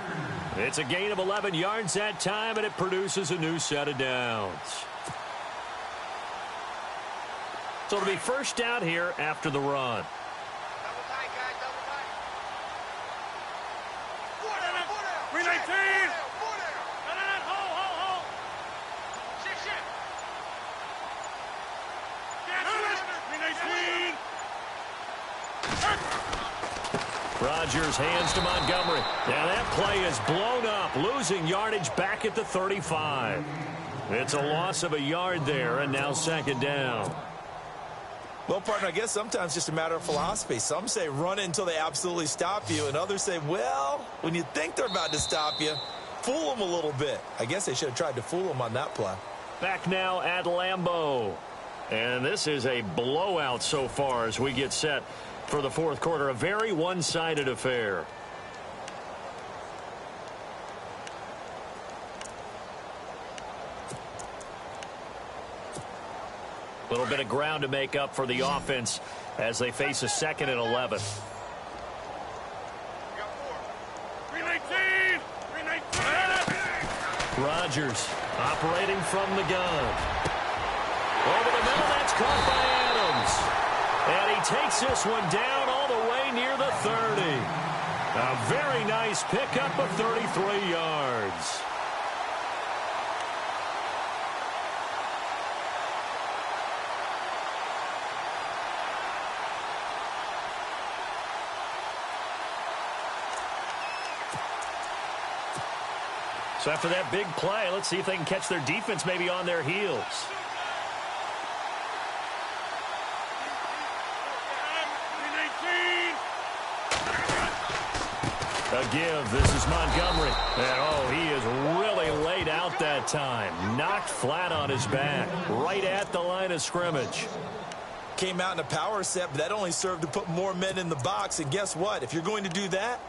It's a gain of 11 yards that time, and it produces a new set of downs. So it'll be first down here after the run. 319! Hold. Shit. 319! Rodgers hands to Montgomery. Now that play is blown up, losing yardage back at the 35. It's a loss of a yard there, and now second down. Well, partner, I guess sometimes it's just a matter of philosophy. Some say run it until they absolutely stop you, and others say, well, when you think they're about to stop you, fool them a little bit. I guess they should have tried to fool them on that play. Back now at Lambeau. And this is a blowout so far as we get set for the fourth quarter. A very one-sided affair. A little bit of ground to make up for the offense as they face a second and 11. 319! Rodgers operating from the gun. Over the middle, that's caught by Adams. And he takes this one down all the way way near the 30. A very nice pickup of 33 yards. So after that big play, let's see if they can catch their defense maybe on their heels. A give. This is Montgomery. And, oh, he is really laid out that time. Knocked flat on his back. Right at the line of scrimmage. Came out in a power set, but that only served to put more men in the box. And guess what? If you're going to do that,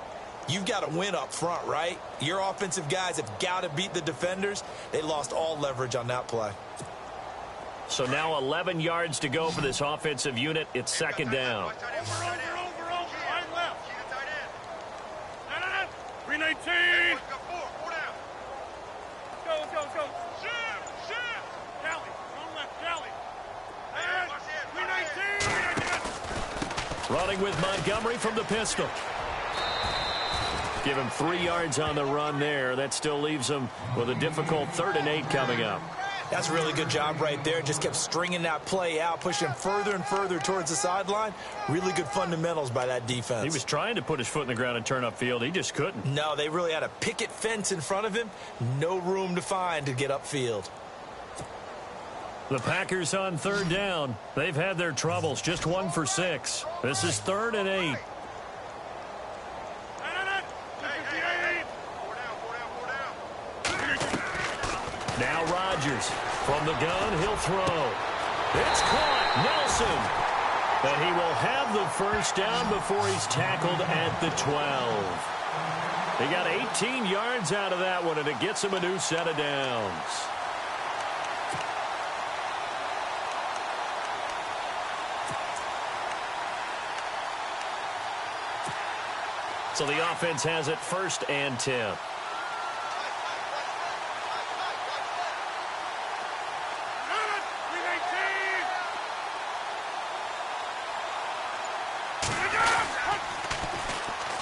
you've got to win up front, right? Your offensive guys have got to beat the defenders. They lost all leverage on that play. So now 11 yards to go for this offensive unit. It's second down. 319. Let's go. Shift. Galley. On left, Galley. 319. Running with Montgomery from the pistol. Give him 3 yards on the run there. That still leaves him with a difficult 3rd and 8 coming up. That's a really good job right there. Just kept stringing that play out, pushing him further and further towards the sideline. Really good fundamentals by that defense. He was trying to put his foot in the ground and turn upfield. He just couldn't. No, they really had a picket fence in front of him. No room to find to get upfield. The Packers on 3rd down. They've had their troubles. Just 1 for 6. This is 3rd and 8. Now Rodgers from the gun, he'll throw. It's caught, Nelson. And he will have the first down before he's tackled at the 12. He got 18 yards out of that one, and it gets him a new set of downs. So the offense has it 1st and 10.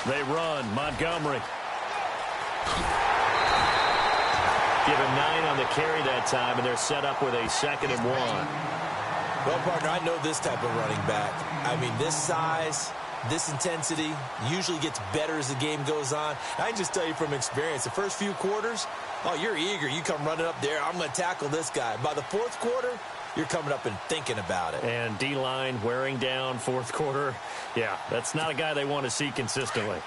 They run. Montgomery. Give him 9 on the carry that time, and they're set up with a 2nd and 1. Well, partner, I know this type of running back. I mean, this size, this intensity usually gets better as the game goes on. I can just tell you from experience, the first few quarters, oh, you're eager. You come running up there. I'm going to tackle this guy. By the 4th quarter, you're coming up and thinking about it. And D-line wearing down 4th quarter. Yeah, that's not a guy they want to see consistently.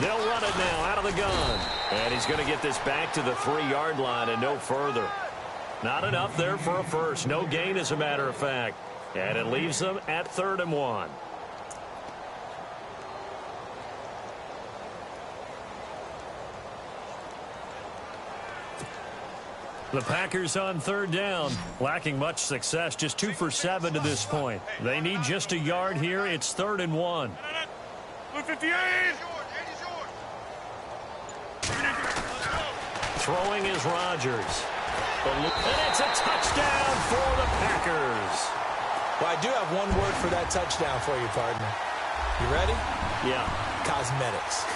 They'll run it now out of the gun. And he's going to get this back to the 3-yard line and no further. Not enough there for a first. No gain, as a matter of fact. And it leaves them at 3rd and 1. The Packers on 3rd down, lacking much success, just 2 for 7 to this point. They need just a yard here. It's 3rd and 1. 58. Throwing is Rodgers. And it's a touchdown for the Packers. Well, I do have one word for that touchdown for you, partner. You ready? Yeah. Cosmetics.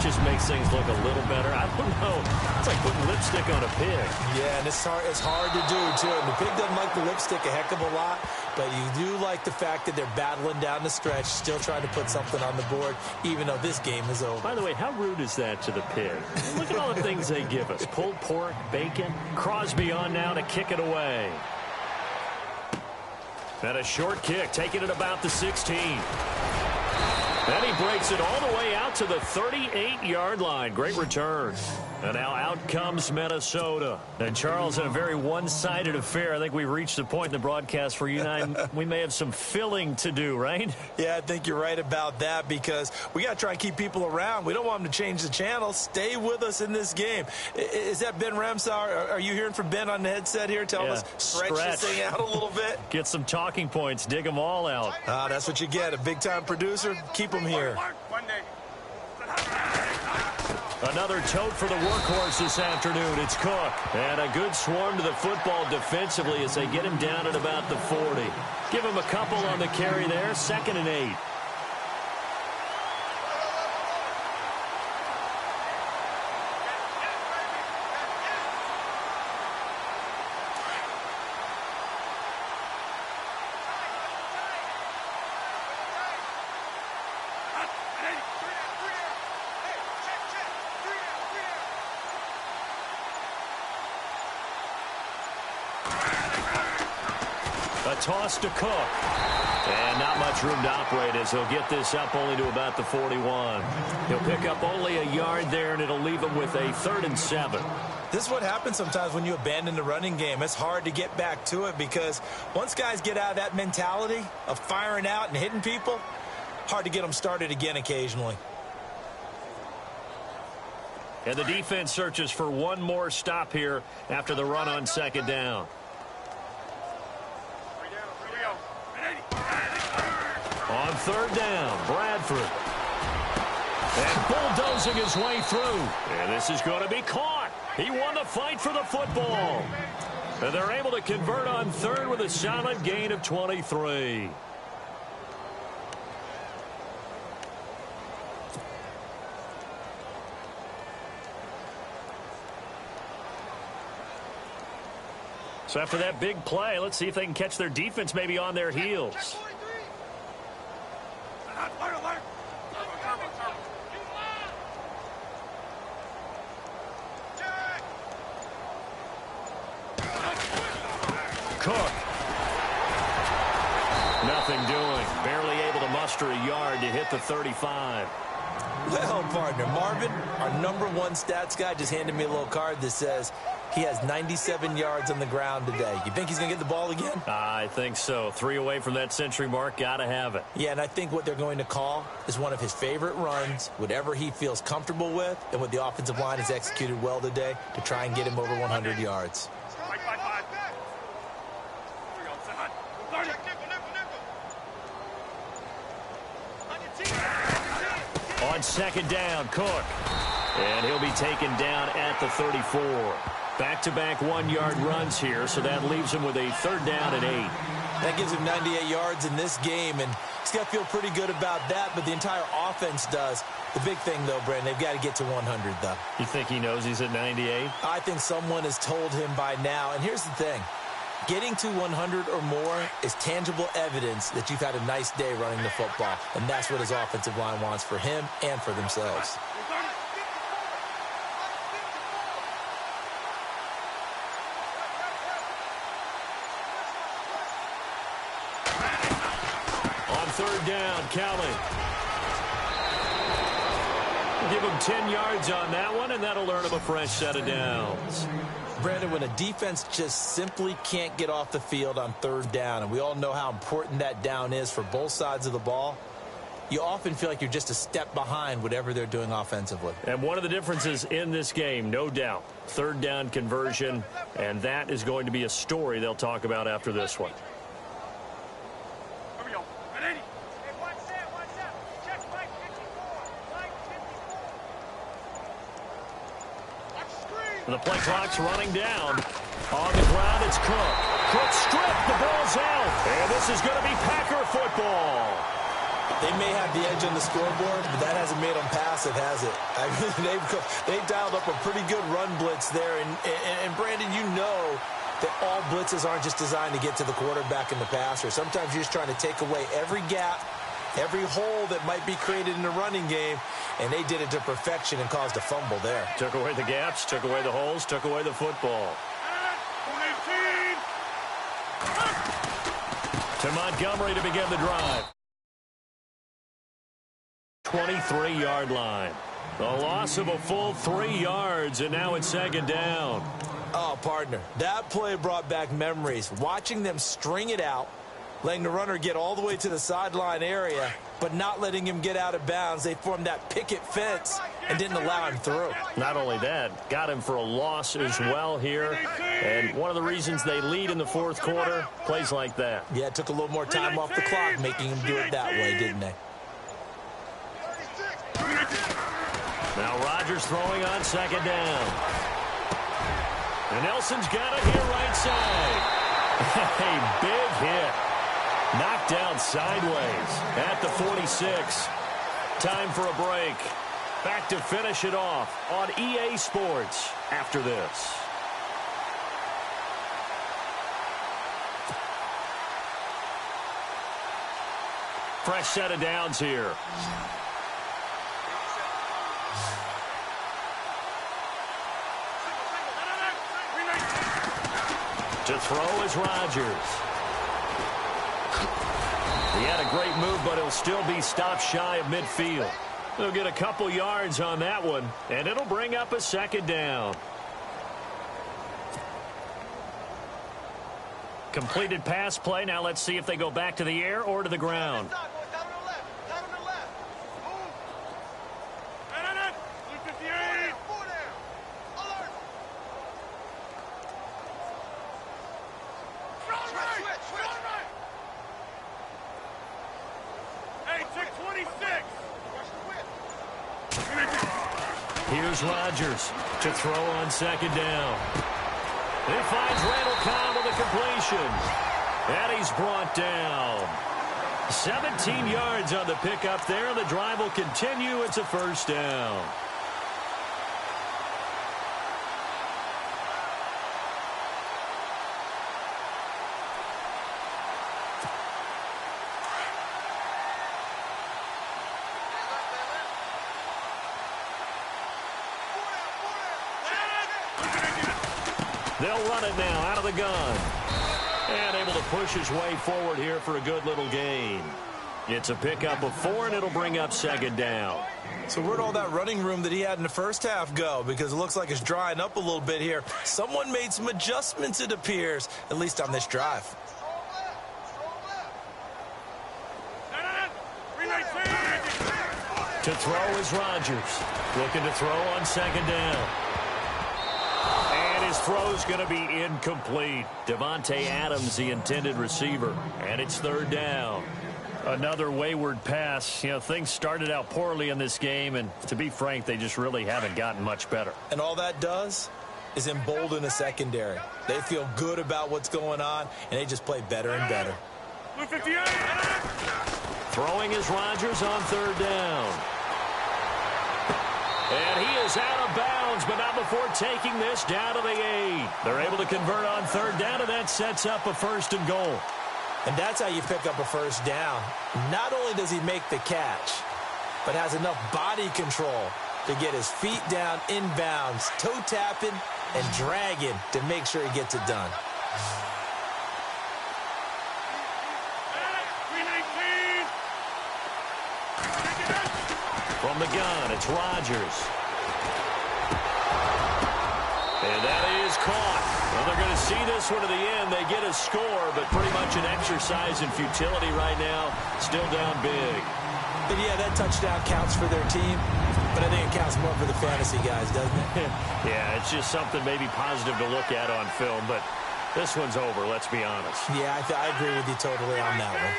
Just makes things look a little better. I don't know. It's like putting lipstick on a pig. Yeah, and it's hard to do, too. And the pig doesn't like the lipstick a heck of a lot, but you do like the fact that they're battling down the stretch, still trying to put something on the board, even though this game is over. By the way, how rude is that to the pig? Look at all the things they give us. Pulled pork, bacon. Crosby on now to kick it away. And a short kick, taking it about the 16. And he breaks it all the way out to the 38-yard line. Great return. And now out comes Minnesota. And Charles, in a very one-sided affair, I think we've reached the point in the broadcast where you and I, we may have some filling to do, right? Yeah, I think you're right about that because we got to try and keep people around. We don't want them to change the channel. Stay with us in this game. Is that Ben Ramsauer? Are you hearing from Ben on the headset here? Telling us stretch this thing out a little bit? Get some talking points. Dig them all out. That's what you get. A big-time producer. Keep them here. Another tote for the workhorse this afternoon. It's Cook. And a good swarm to the football defensively as they get him down at about the 40. Give him a couple on the carry there. 2nd and 8. A toss to Cook. And not much room to operate as he'll get this up only to about the 41. He'll pick up only a yard there, and it'll leave him with a 3rd and 7. This is what happens sometimes when you abandon the running game. It's hard to get back to it because once guys get out of that mentality of firing out and hitting people, hard to get them started again occasionally. And the defense searches for one more stop here after the run on 2nd down. On 3rd down, Bradford. And bulldozing his way through. And this is going to be caught. He won the fight for the football. And they're able to convert on 3rd with a solid gain of 23. So after that big play, let's see if they can catch their defense maybe on their heels. Cook. Nothing doing. Barely able to muster a yard to hit the 35. Well, partner, Marvin, our #1 stats guy, just handed me a little card that says he has 97 yards on the ground today. You think he's going to get the ball again? I think so. 3 away from that century mark. Got to have it. Yeah, and I think what they're going to call is one of his favorite runs, whatever he feels comfortable with, and what the offensive line has executed well today to try and get him over 100 yards. On 2nd down, Cook. And he'll be taken down at the 34. Back-to-back 1-yard runs here, so that leaves him with a 3rd down and 8. That gives him 98 yards in this game, and he's got to feel pretty good about that, but the entire offense does. The big thing, though, Brandon, they've got to get to 100, though. You think he knows he's at 98? I think someone has told him by now, and here's the thing. Getting to 100 or more is tangible evidence that you've had a nice day running the football, and that's what his offensive line wants for him and for themselves. On 3rd down, counting. Give him 10 yards on that one, and that'll earn him a fresh set of downs. Brandon, when a defense just simply can't get off the field on 3rd down, and we all know how important that down is for both sides of the ball, you often feel like you're just a step behind whatever they're doing offensively. And one of the differences in this game, no doubt, 3rd down conversion, and that is going to be a story they'll talk about after this one. The play clock's running down. On the ground, it's Cook. Cook stripped. The ball's out. And this is going to be Packer football. They may have the edge on the scoreboard, but that hasn't made them passive, has it? I mean, they've dialed up a pretty good run blitz there. And Brandon, you know that all blitzes aren't just designed to get to the quarterback and the passer. Sometimes you're just trying to take away every gap, every hole that might be created in the running game, and they did it to perfection and caused a fumble there. Took away the gaps, took away the holes, took away the football. To Montgomery to begin the drive. 23-yard line. The loss of a full 3 yards, and now it's 2nd down. Oh, partner, that play brought back memories. Watching them string it out, letting the runner get all the way to the sideline area, but not letting him get out of bounds. They formed that picket fence and didn't allow him through. Not only that, got him for a loss as well here. And one of the reasons they lead in the 4th quarter, plays like that. Yeah, it took a little more time off the clock making him do it that way, didn't they? Now Rodgers throwing on second down. And Nelson's got it here right side. A big hit. Knocked down sideways at the 46. Time for a break. Back to finish it off on EA Sports after this. Fresh set of downs here. To throw is Rodgers. He had a great move, but he'll still be stopped shy of midfield. He'll get a couple yards on that one, and it'll bring up a second down. Completed pass play. Now let's see if they go back to the air or to the ground. Here's Rodgers to throw on second down. He finds Randall Cobb with a completion. And he's brought down. 17 yards on the pickup there. The drive will continue. It's a first down. They'll run it now out of the gun. And able to push his way forward here for a good little gain. It's a pickup of 4, and it'll bring up second down. So where'd all that running room that he had in the first half go? Because it looks like it's drying up a little bit here. Someone made some adjustments, it appears, at least on this drive. To throw is Rodgers. Looking to throw on second down. His throw's going to be incomplete. Devontae Adams, the intended receiver. And it's third down. Another wayward pass. You know, things started out poorly in this game, and to be frank, they just really haven't gotten much better. And all that does is embolden the secondary. They feel good about what's going on, and they just play better and better. Throwing is Rodgers on third down. And he is out of bounds, but not before taking this down to the 8. They're able to convert on third down, and that sets up a first and goal. And that's how you pick up a first down. Not only does he make the catch, but has enough body control to get his feet down inbounds, toe tapping and dragging to make sure he gets it done. From the gun, it's Rodgers. And that is caught. Well, they're going to see this one to the end. They get a score, but pretty much an exercise in futility right now. Still down big. But yeah, that touchdown counts for their team, but I think it counts more for the fantasy guys, doesn't it? Yeah, it's just something maybe positive to look at on film, but this one's over, let's be honest. Yeah, I agree with you totally on that one.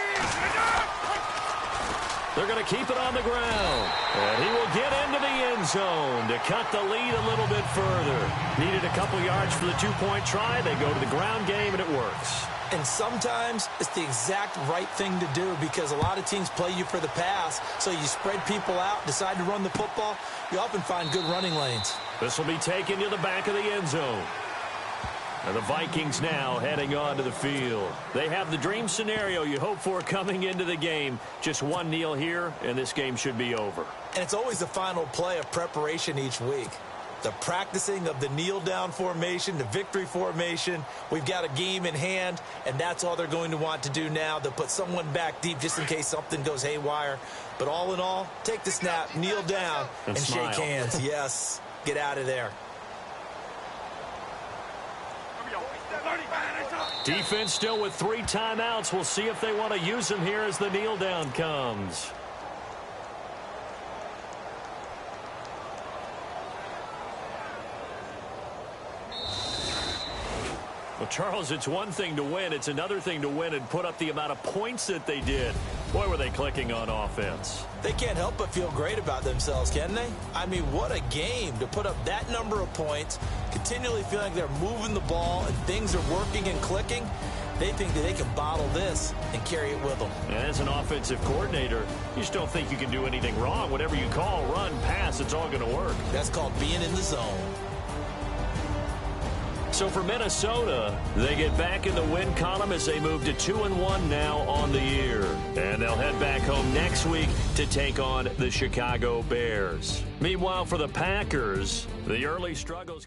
They're going to keep it on the ground. And he will get into the end zone to cut the lead a little bit further. Needed a couple yards for the two-point try. They go to the ground game, and it works. And sometimes it's the exact right thing to do because a lot of teams play you for the pass. So you spread people out, decide to run the football. You often find good running lanes. This will be taken to the back of the end zone. And the Vikings now heading onto the field. They have the dream scenario you hope for coming into the game. Just one kneel here, and this game should be over. And it's always the final play of preparation each week. The practicing of the kneel-down formation, the victory formation. We've got a game in hand, and that's all they're going to want to do now. They'll put someone back deep just in case something goes haywire. But all in all, take the snap, kneel down, and shake hands. Yes, get out of there. Defense still with 3 timeouts. We'll see if they want to use them here as the kneel down comes. Charles, it's one thing to win. It's another thing to win and put up the amount of points that they did. Boy, were they clicking on offense. They can't help but feel great about themselves, can they? I mean, what a game to put up that number of points, continually feeling like they're moving the ball and things are working and clicking. They think that they can bottle this and carry it with them. And as an offensive coordinator, you just don't think you can do anything wrong. Whatever you call, run, pass, it's all going to work. That's called being in the zone. So for Minnesota, they get back in the win column as they move to 2-1 now on the year. And they'll head back home next week to take on the Chicago Bears. Meanwhile, for the Packers, the early struggles